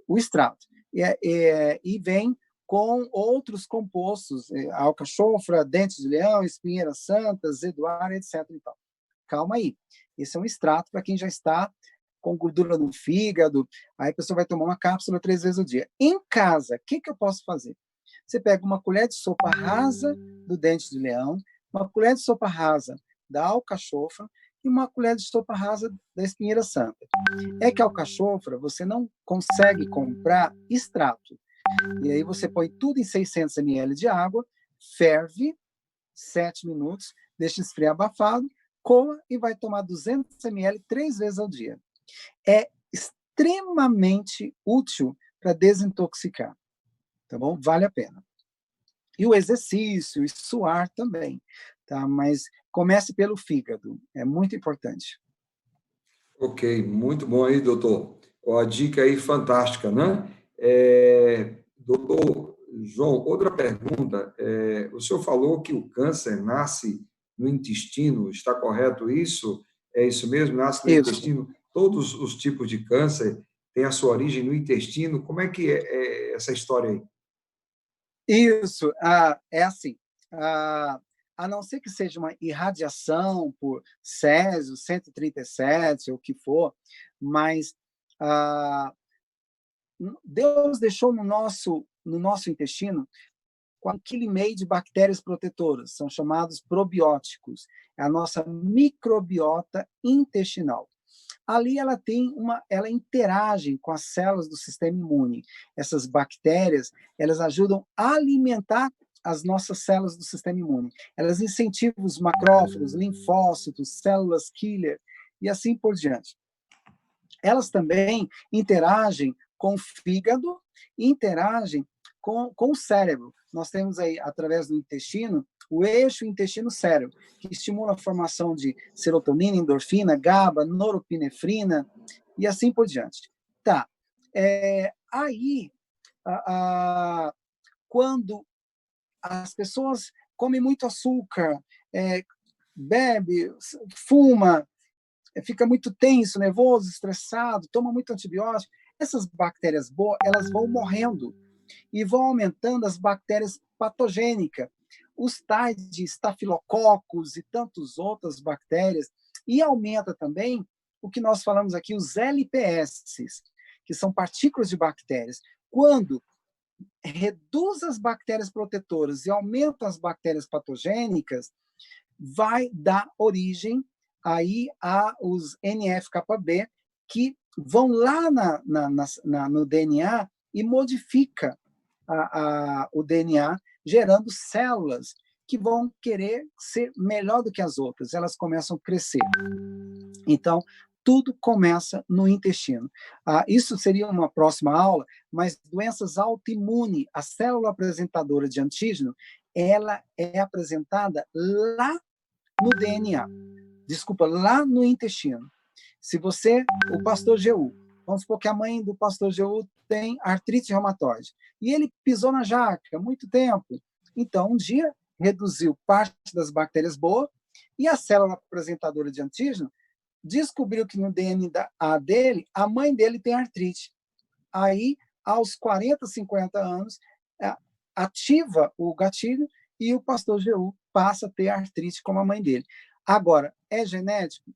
o extrato. E vem com outros compostos, alcachofra, dente de leão, espinheira santa, zedoar, etc. E tal. Calma aí. Esse é um extrato para quem já está com gordura no fígado. Aí a pessoa vai tomar uma cápsula 3 vezes ao dia. Em casa, o que eu posso fazer? Você pega uma colher de sopa rasa do dente de leão, uma colher de sopa rasa da alcachofra e uma colher de sopa rasa da espinheira santa. É que a alcachofra você não consegue comprar extrato. E aí você põe tudo em 600 ml de água, ferve 7 minutos, deixa esfriar abafado, coa e vai tomar 200 ml 3 vezes ao dia. É extremamente útil para desintoxicar, tá bom? Vale a pena. E o exercício, e suar também, tá? Mas comece pelo fígado, é muito importante. Ok, muito bom aí, doutor. A dica aí fantástica, né? Doutor João, outra pergunta. O senhor falou que o câncer nasce no intestino, está correto isso? É isso mesmo? Nasce no intestino? Todos os tipos de câncer têm a sua origem no intestino? Como é que é essa história aí? Isso, é assim. A não ser que seja uma irradiação por Césio 137, ou o que for, mas Deus deixou no nosso intestino 1,5 kg de bactérias protetoras, são chamados probióticos, é a nossa microbiota intestinal. Ali ela interage com as células do sistema imune. Essas bactérias, elas ajudam a alimentar as nossas células do sistema imune. Elas incentivam os macrófagos, linfócitos, células killer e assim por diante. Elas também interagem com o fígado, interagem com o cérebro. Nós temos aí, através do intestino, o eixo intestino-cérebro, que estimula a formação de serotonina, endorfina, GABA, norepinefrina e assim por diante. Tá. Aí, quando as pessoas comem muito açúcar, bebe, fuma, fica muito tenso, nervoso, estressado, toma muito antibiótico, essas bactérias boas, elas vão morrendo e vão aumentando as bactérias patogênicas, os tais de estafilococos e tantas outras bactérias, e aumenta também o que nós falamos aqui, os LPS, que são partículas de bactérias. Quando reduz as bactérias protetoras e aumenta as bactérias patogênicas, vai dar origem aí aos NF-κB, que vão lá no DNA e modifica o DNA, gerando células que vão querer ser melhor do que as outras. Elas começam a crescer. Então, tudo começa no intestino. Isso seria uma próxima aula, mas doenças autoimunes, a célula apresentadora de antígeno, ela é apresentada lá no DNA. Desculpa, lá no intestino. Se você, o pastor Jeú, vamos supor que a mãe do pastor Jeú tem artrite reumatoide, e ele pisou na jaca há muito tempo, então um dia reduziu parte das bactérias boas, e a célula apresentadora de antígeno descobriu que no DNA dele, a mãe dele tem artrite. Aí, aos 40, 50 anos, ativa o gatilho e o pastor Jeú passa a ter artrite como a mãe dele. Agora, é genético?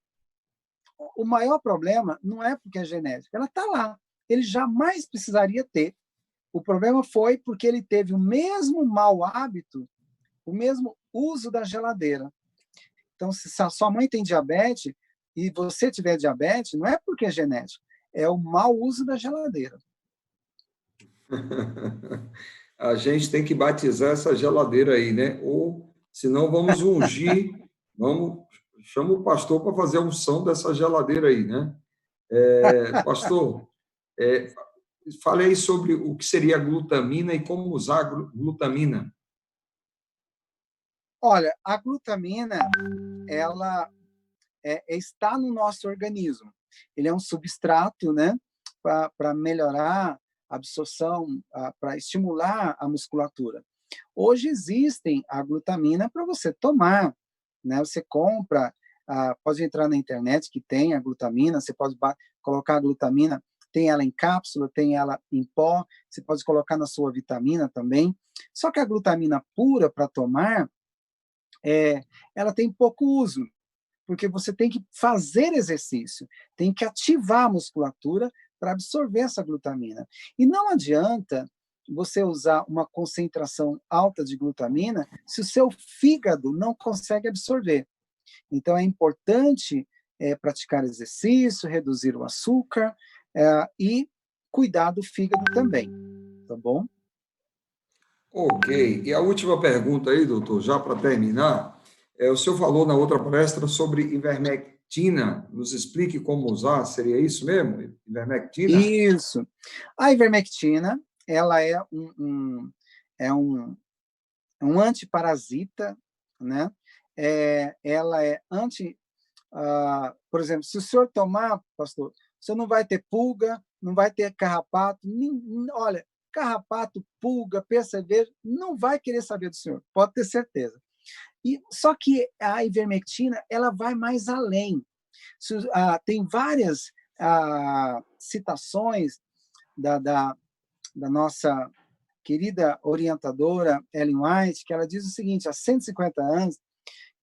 O maior problema não é porque é genético, ela está lá. Ele jamais precisaria ter. O problema foi porque ele teve o mesmo mau hábito, o mesmo uso da geladeira. Então, se a sua mãe tem diabetes e você tiver diabetes, não é porque é genético, é o mau uso da geladeira. A gente tem que batizar essa geladeira aí, né? Ou, senão, vamos ungir, chama o pastor para fazer a unção dessa geladeira aí, né? Pastor, falei sobre o que seria a glutamina e como usar a glutamina. Olha, a glutamina, ela está no nosso organismo. Ele é um substrato, né, para melhorar a absorção, para estimular a musculatura. Hoje existem a glutamina para você tomar, né? Você compra, pode entrar na internet que tem a glutamina, você pode colocar a glutamina, tem ela em cápsula, tem ela em pó, você pode colocar na sua vitamina também. Só que a glutamina pura para tomar, ela tem pouco uso, porque você tem que fazer exercício, tem que ativar a musculatura para absorver essa glutamina. E não adianta você usar uma concentração alta de glutamina se o seu fígado não consegue absorver. Então, é importante praticar exercício, reduzir o açúcar e cuidar do fígado também, tá bom? Ok. E a última pergunta aí, doutor, já para terminar, o senhor falou na outra palestra sobre ivermectina. Nos explique como usar, seria isso mesmo? Ivermectina? Isso. A ivermectina, ela é um antiparasita, né? Ela é por exemplo, se o senhor tomar, pastor, o senhor não vai ter pulga, não vai ter carrapato, olha, carrapato, pulga, percevejo, não vai querer saber do senhor, pode ter certeza. Só que a ivermectina, ela vai mais além. Tem várias citações da nossa querida orientadora Ellen White, que ela diz o seguinte, há 150 anos,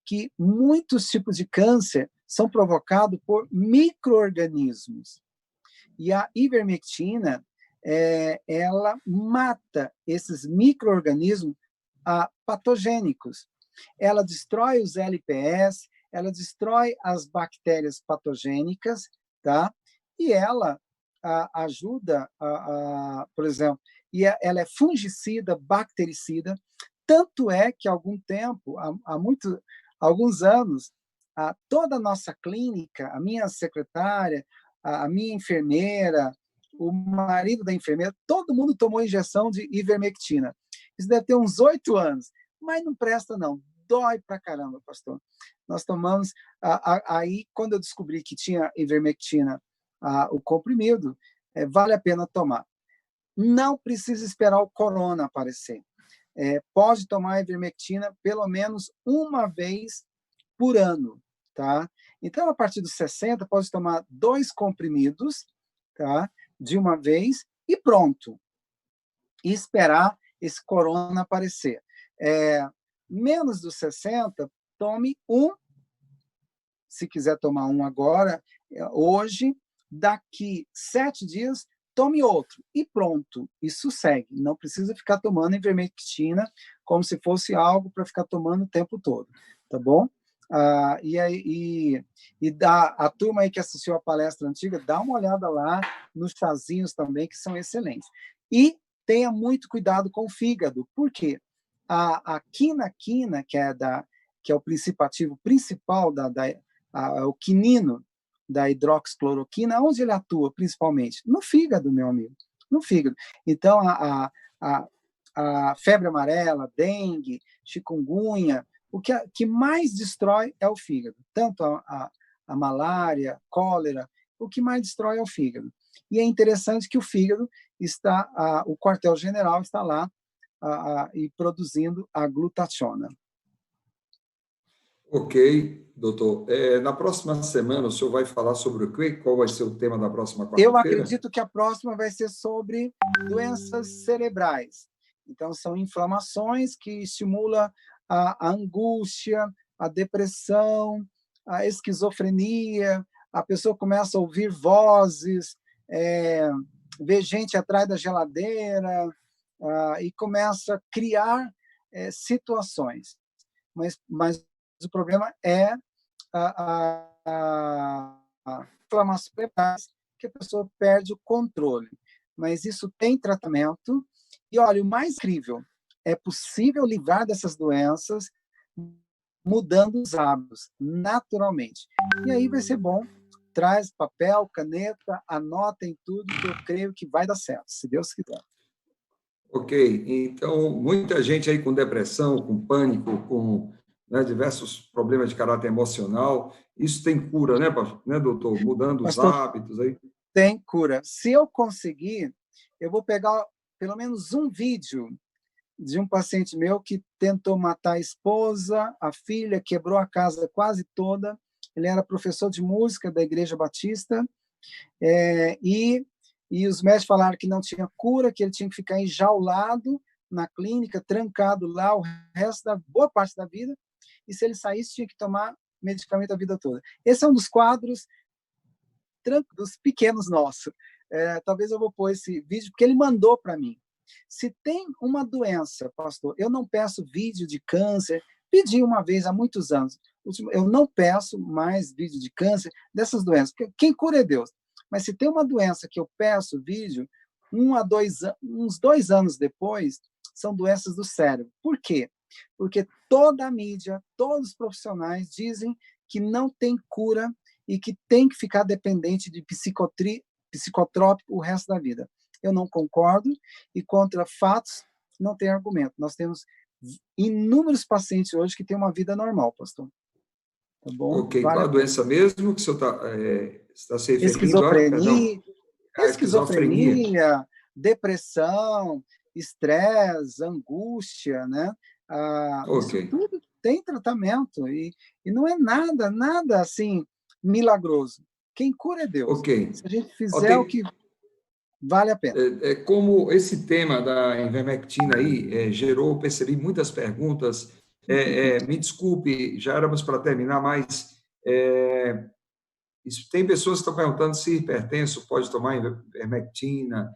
que muitos tipos de câncer são provocados por micro-organismos. E a ivermectina, ela mata esses micro-organismos patogênicos. Ela destrói os LPS, ela destrói as bactérias patogênicas, tá? E ela ajuda, por exemplo, ela é fungicida, bactericida, tanto é que há algum tempo, alguns anos, toda a nossa clínica, a minha secretária, a minha enfermeira, o marido da enfermeira, todo mundo tomou injeção de ivermectina. Isso deve ter uns 8 anos, mas não presta não, dói pra caramba, pastor. Nós tomamos, aí quando eu descobri que tinha ivermectina, o comprimido, vale a pena tomar. Não precisa esperar o corona aparecer. Pode tomar ivermectina pelo menos uma vez por ano. tá? Então, a partir dos 60, pode tomar 2 comprimidos, tá? De uma vez, e pronto. E esperar esse corona aparecer. Menos dos 60, tome um, se quiser tomar um agora, hoje, daqui 7 dias, tome outro, e pronto, isso segue. Não precisa ficar tomando ivermectina como se fosse algo para ficar tomando o tempo todo, tá bom? A turma aí que assistiu a palestra antiga, dá uma olhada lá nos chazinhos também, que são excelentes. E tenha muito cuidado com o fígado, porque a quinaquina, que é o princípio ativo principal, o quinino, da hidroxicloroquina, onde ele atua principalmente? No fígado, meu amigo, no fígado. Então, a febre amarela, dengue, chikungunya, o que mais destrói é o fígado. Tanto a malária, cólera, o que mais destrói é o fígado. E é interessante que o fígado o quartel-general está lá e produzindo a glutationa. Ok, doutor. Na próxima semana, o senhor vai falar sobre o quê? Qual vai ser o tema da próxima quarta-feira? Eu acredito que a próxima vai ser sobre doenças cerebrais. Então, são inflamações que estimulam a angústia, a depressão, a esquizofrenia, a pessoa começa a ouvir vozes, ver gente atrás da geladeira, e começa a criar situações. Mas o problema é a inflamação cerebrais, que a pessoa perde o controle. Mas isso tem tratamento. E, olha, o mais incrível, é possível livrar dessas doenças mudando os hábitos, naturalmente. E aí vai ser bom. Traz papel, caneta, anotem tudo, que eu creio que vai dar certo, se Deus quiser. Ok, então, muita gente aí com depressão, com pânico, com diversos problemas de caráter emocional, isso tem cura, né, doutor? Mudando os hábitos aí. Tem cura. Se eu conseguir, eu vou pegar pelo menos um vídeo de um paciente meu que tentou matar a esposa, a filha, quebrou a casa quase toda. Ele era professor de música da Igreja Batista, e os médicos falaram que não tinha cura, que ele tinha que ficar enjaulado na clínica, trancado lá o resto da boa parte da vida, e se ele saísse tinha que tomar medicamento a vida toda. Esse é um dos quadros dos pequenos nossos. Talvez eu vou pôr esse vídeo, porque ele mandou para mim. Se tem uma doença, pastor, eu não peço vídeo de câncer, pedi uma vez há muitos anos, eu não peço mais vídeo de câncer dessas doenças, porque quem cura é Deus. Mas se tem uma doença que eu peço vídeo, uns 2 anos depois, são doenças do cérebro. Por quê? Porque toda a mídia, todos os profissionais dizem que não tem cura e que tem que ficar dependente de psicotrópico o resto da vida. Eu não concordo, e contra fatos não tem argumento. Nós temos inúmeros pacientes hoje que têm uma vida normal, pastor. Tá bom? Ok, qual a doença mesmo que o senhor está se referindo? Esquizofrenia, depressão, estresse, angústia, né? Okay. Isso tudo tem tratamento, e não é nada assim milagroso. Quem cura é Deus. Okay. Se a gente fizer o que vale a pena. Como esse tema da ivermectina aí percebi muitas perguntas. Me desculpe, já éramos para terminar, mas tem pessoas que estão perguntando se hipertenso pode tomar ivermectina,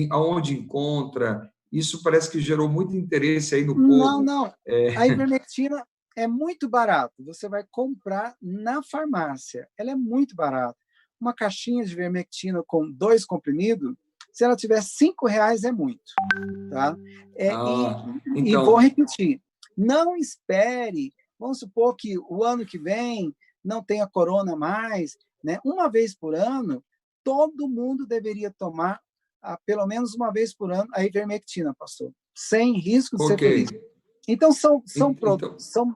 aonde encontra. Isso parece que gerou muito interesse aí no povo. Não. A ivermectina é muito barato. Você vai comprar na farmácia. Ela é muito barata. Uma caixinha de ivermectina com 2 comprimidos, se ela tiver R$5, é muito. Tá? Então... E vou repetir. Não espere. Vamos supor que o ano que vem não tenha corona mais, né? Uma vez por ano, todo mundo deveria tomar, pelo menos uma vez por ano, a ivermectina, pastor. Sem risco de ser feliz. Então, são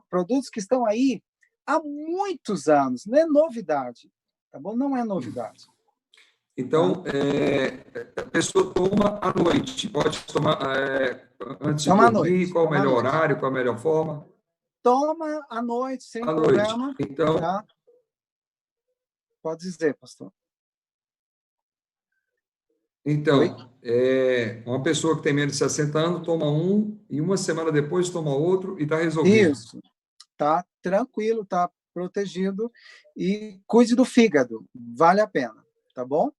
produtos que estão aí há muitos anos. Não é novidade. Tá bom? Não é novidade. Então, a pessoa toma à noite. Pode tomar antes de dormir? Qual o melhor horário? Qual a melhor forma? Toma à noite, sem À problema. noite. Então, tá? Pode dizer, pastor. Então, uma pessoa que tem menos de 60 anos toma um, e uma semana depois toma outro e está resolvido. Isso. Tá tranquilo, tá protegido. E cuide do fígado. Vale a pena. Tá bom?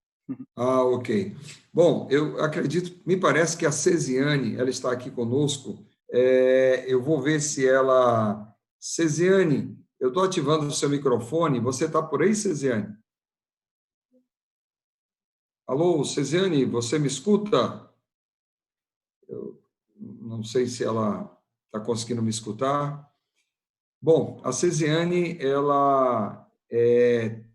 Ah, ok. Bom, eu acredito, me parece que a Cesiane, ela está aqui conosco. Eu vou ver se ela... Cesiane, eu estou ativando o seu microfone. Você está por aí, Cesiane? Alô, Cesiane, você me escuta? Eu não sei se ela está conseguindo me escutar. Bom, a Cesiane, ela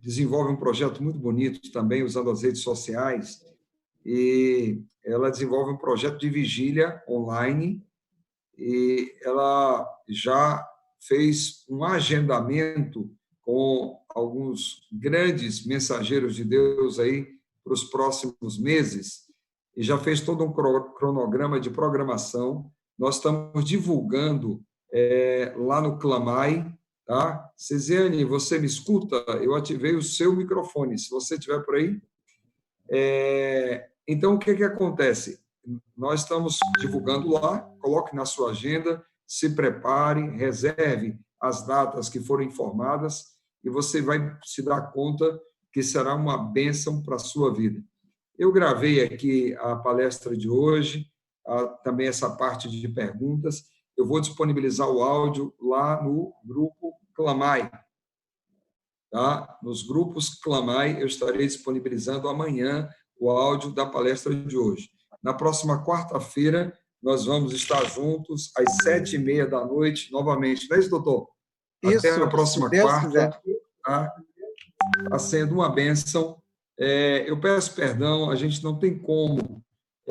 desenvolve um projeto muito bonito também, usando as redes sociais, e ela desenvolve um projeto de vigília online, e ela já fez um agendamento com alguns grandes mensageiros de Deus aí para os próximos meses, e já fez todo um cronograma de programação. Nós estamos divulgando lá no Clamai, tá? Cesiane, você me escuta? Eu ativei o seu microfone, se você estiver por aí. Então, o que acontece? Nós estamos divulgando lá, coloque na sua agenda, se prepare, reserve as datas que foram informadas e você vai se dar conta que será uma bênção para a sua vida. Eu gravei aqui a palestra de hoje, também essa parte de perguntas. Eu vou disponibilizar o áudio lá no grupo Clamai. Tá? Nos grupos Clamai, eu estarei disponibilizando amanhã o áudio da palestra de hoje. Na próxima quarta-feira, nós vamos estar juntos às 7h30 da noite, novamente. Não é isso, doutor? Até Isso, a próxima se Deus quarta. quiser. Tá? Está sendo uma bênção. Eu peço perdão, a gente não tem como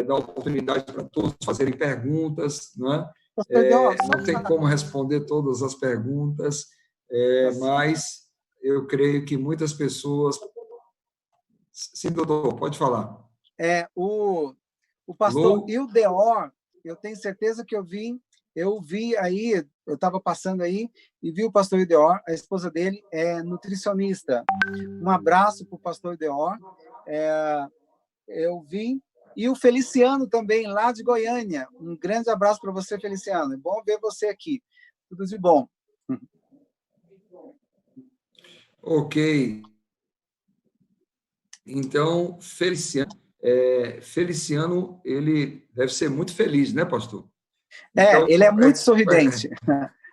dar oportunidade para todos fazerem perguntas, não é? Não tem como responder todas as perguntas, mas eu creio que muitas pessoas... Sim, doutor, pode falar. O pastor Ildeor, eu tenho certeza que eu vi aí, eu estava passando aí e vi o pastor Ildeor, a esposa dele é nutricionista. Um abraço para o pastor Ildeor. Eu vi. E o Feliciano também, lá de Goiânia. Um grande abraço para você, Feliciano. É bom ver você aqui. Tudo de bom. Ok. Então, Feliciano, ele deve ser muito feliz, né, pastor? Então, ele é muito sorridente.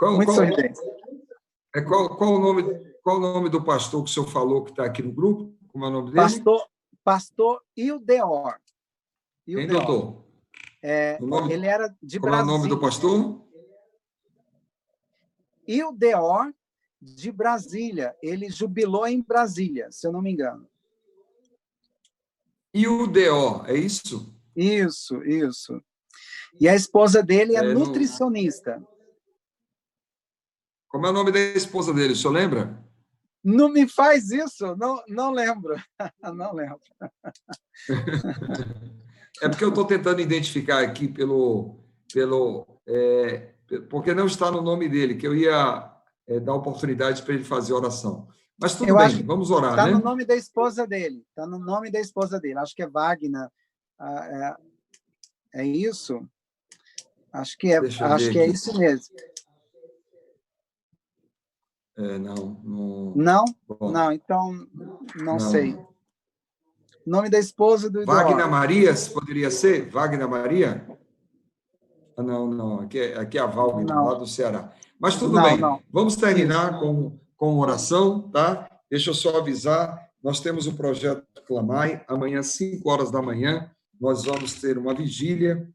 Muito sorridente. Qual o nome do pastor que o senhor falou que está aqui no grupo? Como é o nome dele? Pastor Ildeor. Hein, doutor? Ele era de Brasília. Como é o nome do pastor? Ildeor, de Brasília. Ele jubilou em Brasília, se eu não me engano. Ildeor, é isso? Isso. E a esposa dele é nutricionista. Como é o nome da esposa dele, o senhor lembra? Não me faz isso, não lembro. Não lembro. É porque eu estou tentando identificar aqui porque não está no nome dele, que eu ia dar oportunidade para ele fazer oração. Mas tudo bem, vamos orar, né? Está no nome da esposa dele. Está no nome da esposa dele. Acho que é Wagner. É isso? Acho que é isso mesmo. Não, então não sei. Nome da esposa do Wagner Maria, poderia ser? Wagner Maria? Não. Aqui é a Wagner, lá do Ceará. Mas tudo bem. Vamos terminar com oração, tá? Deixa eu só avisar. Nós temos o projeto Clamai. Amanhã, às 5h da manhã, nós vamos ter uma vigília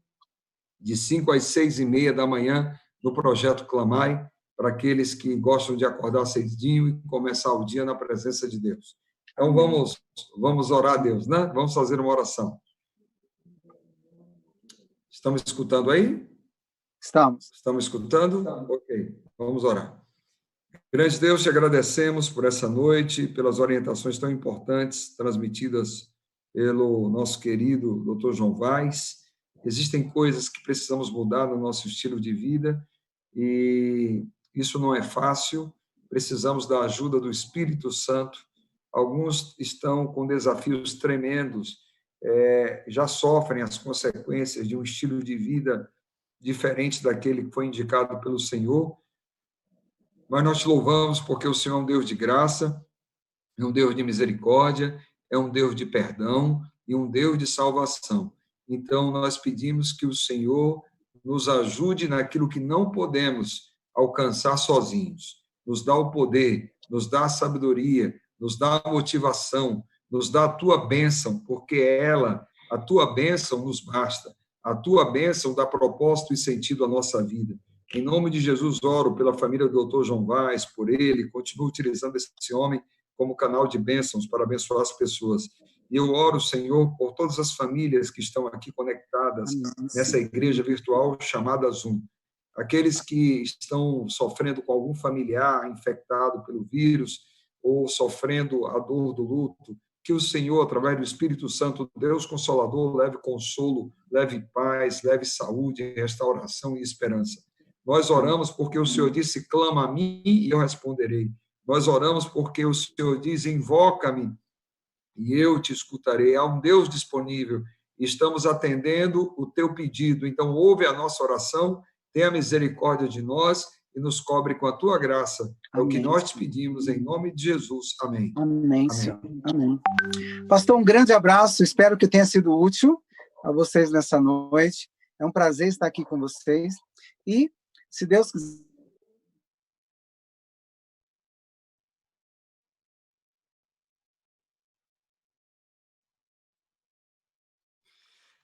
de 5 às 6h30 da manhã no projeto Clamai, para aqueles que gostam de acordar cedinho e começar o dia na presença de Deus. Então, vamos orar a Deus, né? Vamos fazer uma oração. Estamos escutando aí? Estamos. Estamos escutando? Ok, vamos orar. Grande Deus, te agradecemos por essa noite, pelas orientações tão importantes transmitidas pelo nosso querido Dr. João Vaz. Existem coisas que precisamos mudar no nosso estilo de vida e Isso não é fácil, precisamos da ajuda do Espírito Santo. Alguns estão com desafios tremendos, já sofrem as consequências de um estilo de vida diferente daquele que foi indicado pelo Senhor, mas nós te louvamos porque o Senhor é um Deus de graça, é um Deus de misericórdia, é um Deus de perdão e um Deus de salvação. Então, nós pedimos que o Senhor nos ajude naquilo que não podemos alcançar sozinhos. Nos dá o poder, nos dá a sabedoria, nos dá a motivação, nos dá a tua bênção, porque a tua bênção nos basta. A tua bênção dá propósito e sentido à nossa vida. Em nome de Jesus, oro pela família do Dr. João Vaz, por ele, continuo utilizando esse homem como canal de bênçãos para abençoar as pessoas. E eu oro, Senhor, por todas as famílias que estão aqui conectadas nessa igreja virtual chamada Zoom. Aqueles que estão sofrendo com algum familiar infectado pelo vírus ou sofrendo a dor do luto, que o Senhor, através do Espírito Santo, Deus Consolador, leve consolo, leve paz, leve saúde, restauração e esperança. Nós oramos porque o Senhor disse, clama a mim e eu responderei. Nós oramos porque o Senhor diz, invoca-me e eu te escutarei. Há um Deus disponível e estamos atendendo o teu pedido. Então, ouve a nossa oração, tenha misericórdia de nós e nos cobre com a tua graça. É o que nós te pedimos, em nome de Jesus. Amém. Amém, Senhor. Amém. Pastor, um grande abraço. Espero que tenha sido útil a vocês nessa noite. É um prazer estar aqui com vocês. E, se Deus quiser,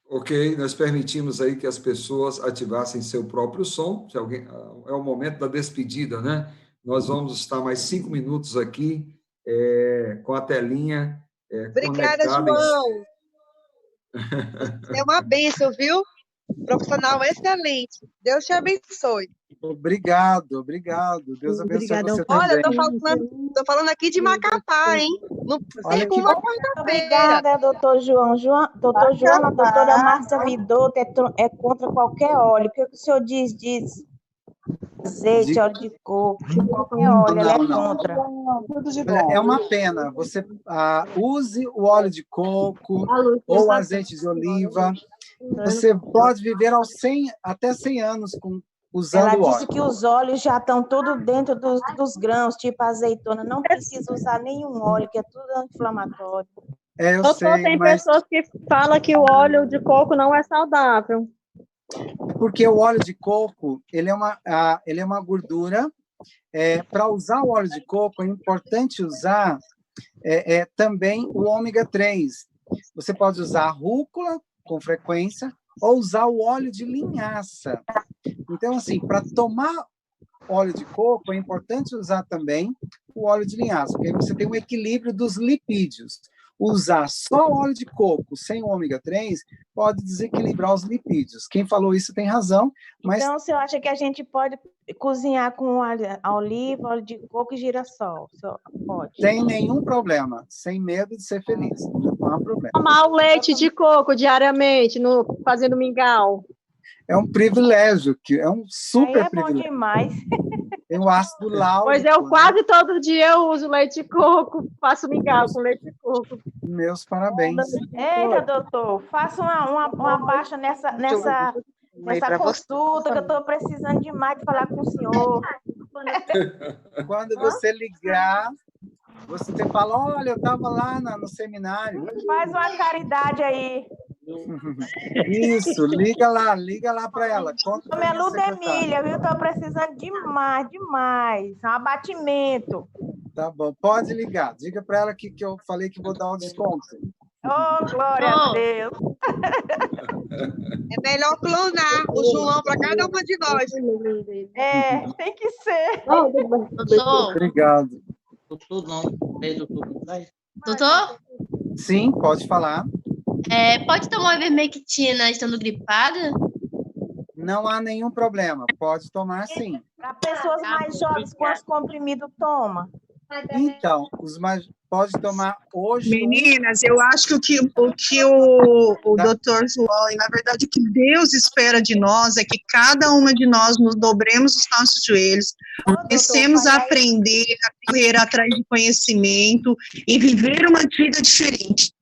ok, nós permitimos aí que as pessoas ativassem seu próprio som. Se alguém, é o momento da despedida, né? Nós vamos estar mais 5 minutos aqui com a telinha Obrigada, conectada. João. É uma bênção, viu? Profissional excelente. Deus te abençoe. Obrigado. Deus abençoe você também. Olha, tô falando aqui de Macapá, hein? Não sei como uma quarta-feira. Obrigada, doutor João. Doutor João, a doutora Márcia Vidotto é contra qualquer óleo. O que o senhor diz disso? Azeite, óleo de coco, qualquer óleo, ela é contra. É uma pena. Você use o óleo de coco ou azeite de oliva. Você pode viver até 100 anos usando ela óleo. disse que os óleos já estão tudo dentro dos grãos, tipo azeitona. Não precisa usar nenhum óleo, que é tudo anti-inflamatório. Eu sei, tem mas... pessoas que falam que o óleo de coco não é saudável. Porque o óleo de coco, ele é uma gordura. Para usar o óleo de coco, é importante usar também o ômega 3. Você pode usar a rúcula com frequência ou usar o óleo de linhaça. Então, assim, para tomar óleo de coco, é importante usar também o óleo de linhaça, porque aí você tem um equilíbrio dos lipídios. Usar só óleo de coco sem o ômega 3 pode desequilibrar os lipídios. Quem falou isso tem razão, mas... Então, você acha que a gente pode cozinhar com oliva, óleo de coco e girassol? Pode. Sem nenhum problema, sem medo de ser feliz. Não há problema. Tomar o leite de coco diariamente, fazendo mingau. É um privilégio, é um super privilégio. Bom demais. Tem o ácido láurico. Pois eu quase todo dia eu uso leite de coco, faço mingau com leite de coco. Meus parabéns. Eita, doutor, faça uma baixa nessa consulta, que eu estou precisando demais de falar com o senhor. Quando você ligar, você fala, olha, eu estava lá no seminário. Faz uma caridade aí. Isso, liga lá para ela. Minha Ludemília, viu? Estou precisando demais. É um abatimento. Tá bom, pode ligar. Diga para ela que eu falei que vou dar um desconto. Oh, glória a Deus. É melhor clonar o João para cada uma de nós. Tem que ser. Obrigado. Doutor? Sim, pode falar. Pode tomar ivermectina estando gripada? Não há nenhum problema. Pode tomar, sim. Para pessoas mais jovens, quantos comprimidos toma? Então, pode tomar hoje. Meninas, eu acho que o doutor João, e na verdade o que Deus espera de nós é que cada uma de nós nos dobremos os nossos joelhos, comecemos a aprender, a correr atrás de conhecimento e viver uma vida diferente.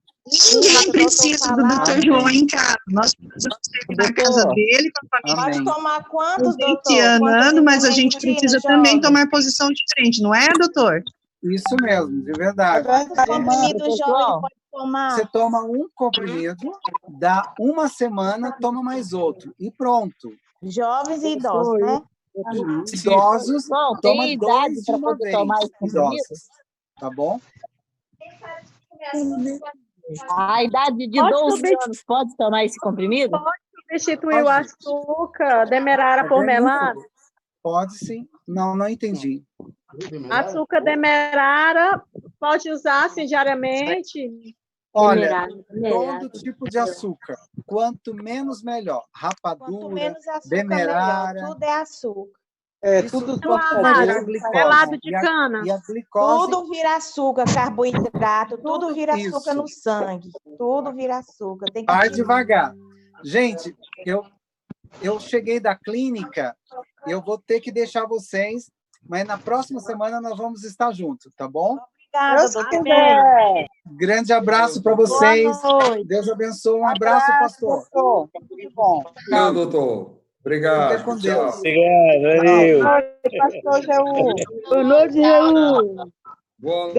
Ninguém precisa do doutor João em casa. Nós precisamos ser na casa dele, com a família. Pode tomar quantos, doutor? Ano, mas a gente precisa também tomar posição diferente, não é, doutor? Isso mesmo, de verdade. Comprimido jovem pode tomar. Você toma um comprimido, dá uma semana, toma mais outro. E pronto. Jovens e idosos, né? Idosos, Bom, toma tem idade 2 de para uma poder vez. tomar esse comprimido? Idosos, tá bom? A idade de Pode 12 subir. anos pode tomar esse comprimido? Pode substituir o açúcar, demerara por melado? Pode sim. Não entendi. Açúcar demerara, pode usar assim diariamente? Olha, Demerara. todo tipo de açúcar. Quanto menos, melhor. Quanto Rapadura, menos açúcar, demerara. melhor. Tudo é açúcar. Tudo Melado de cana. E a glicose. Tudo vira açúcar, carboidrato, tudo vira Isso. açúcar no sangue. Tudo vira açúcar. Tem que Vai devagar. Gente, eu cheguei da clínica, eu vou ter que deixar vocês, mas na próxima semana nós vamos estar juntos, tá bom? Obrigada, doutor. Grande abraço para vocês. Boa noite. Deus abençoe. Um abraço, pastor. Tudo bom. Tchau, doutor. Obrigado. Fique com Deus. Obrigado, valeu. Pastor Jaú. Boa noite, Boa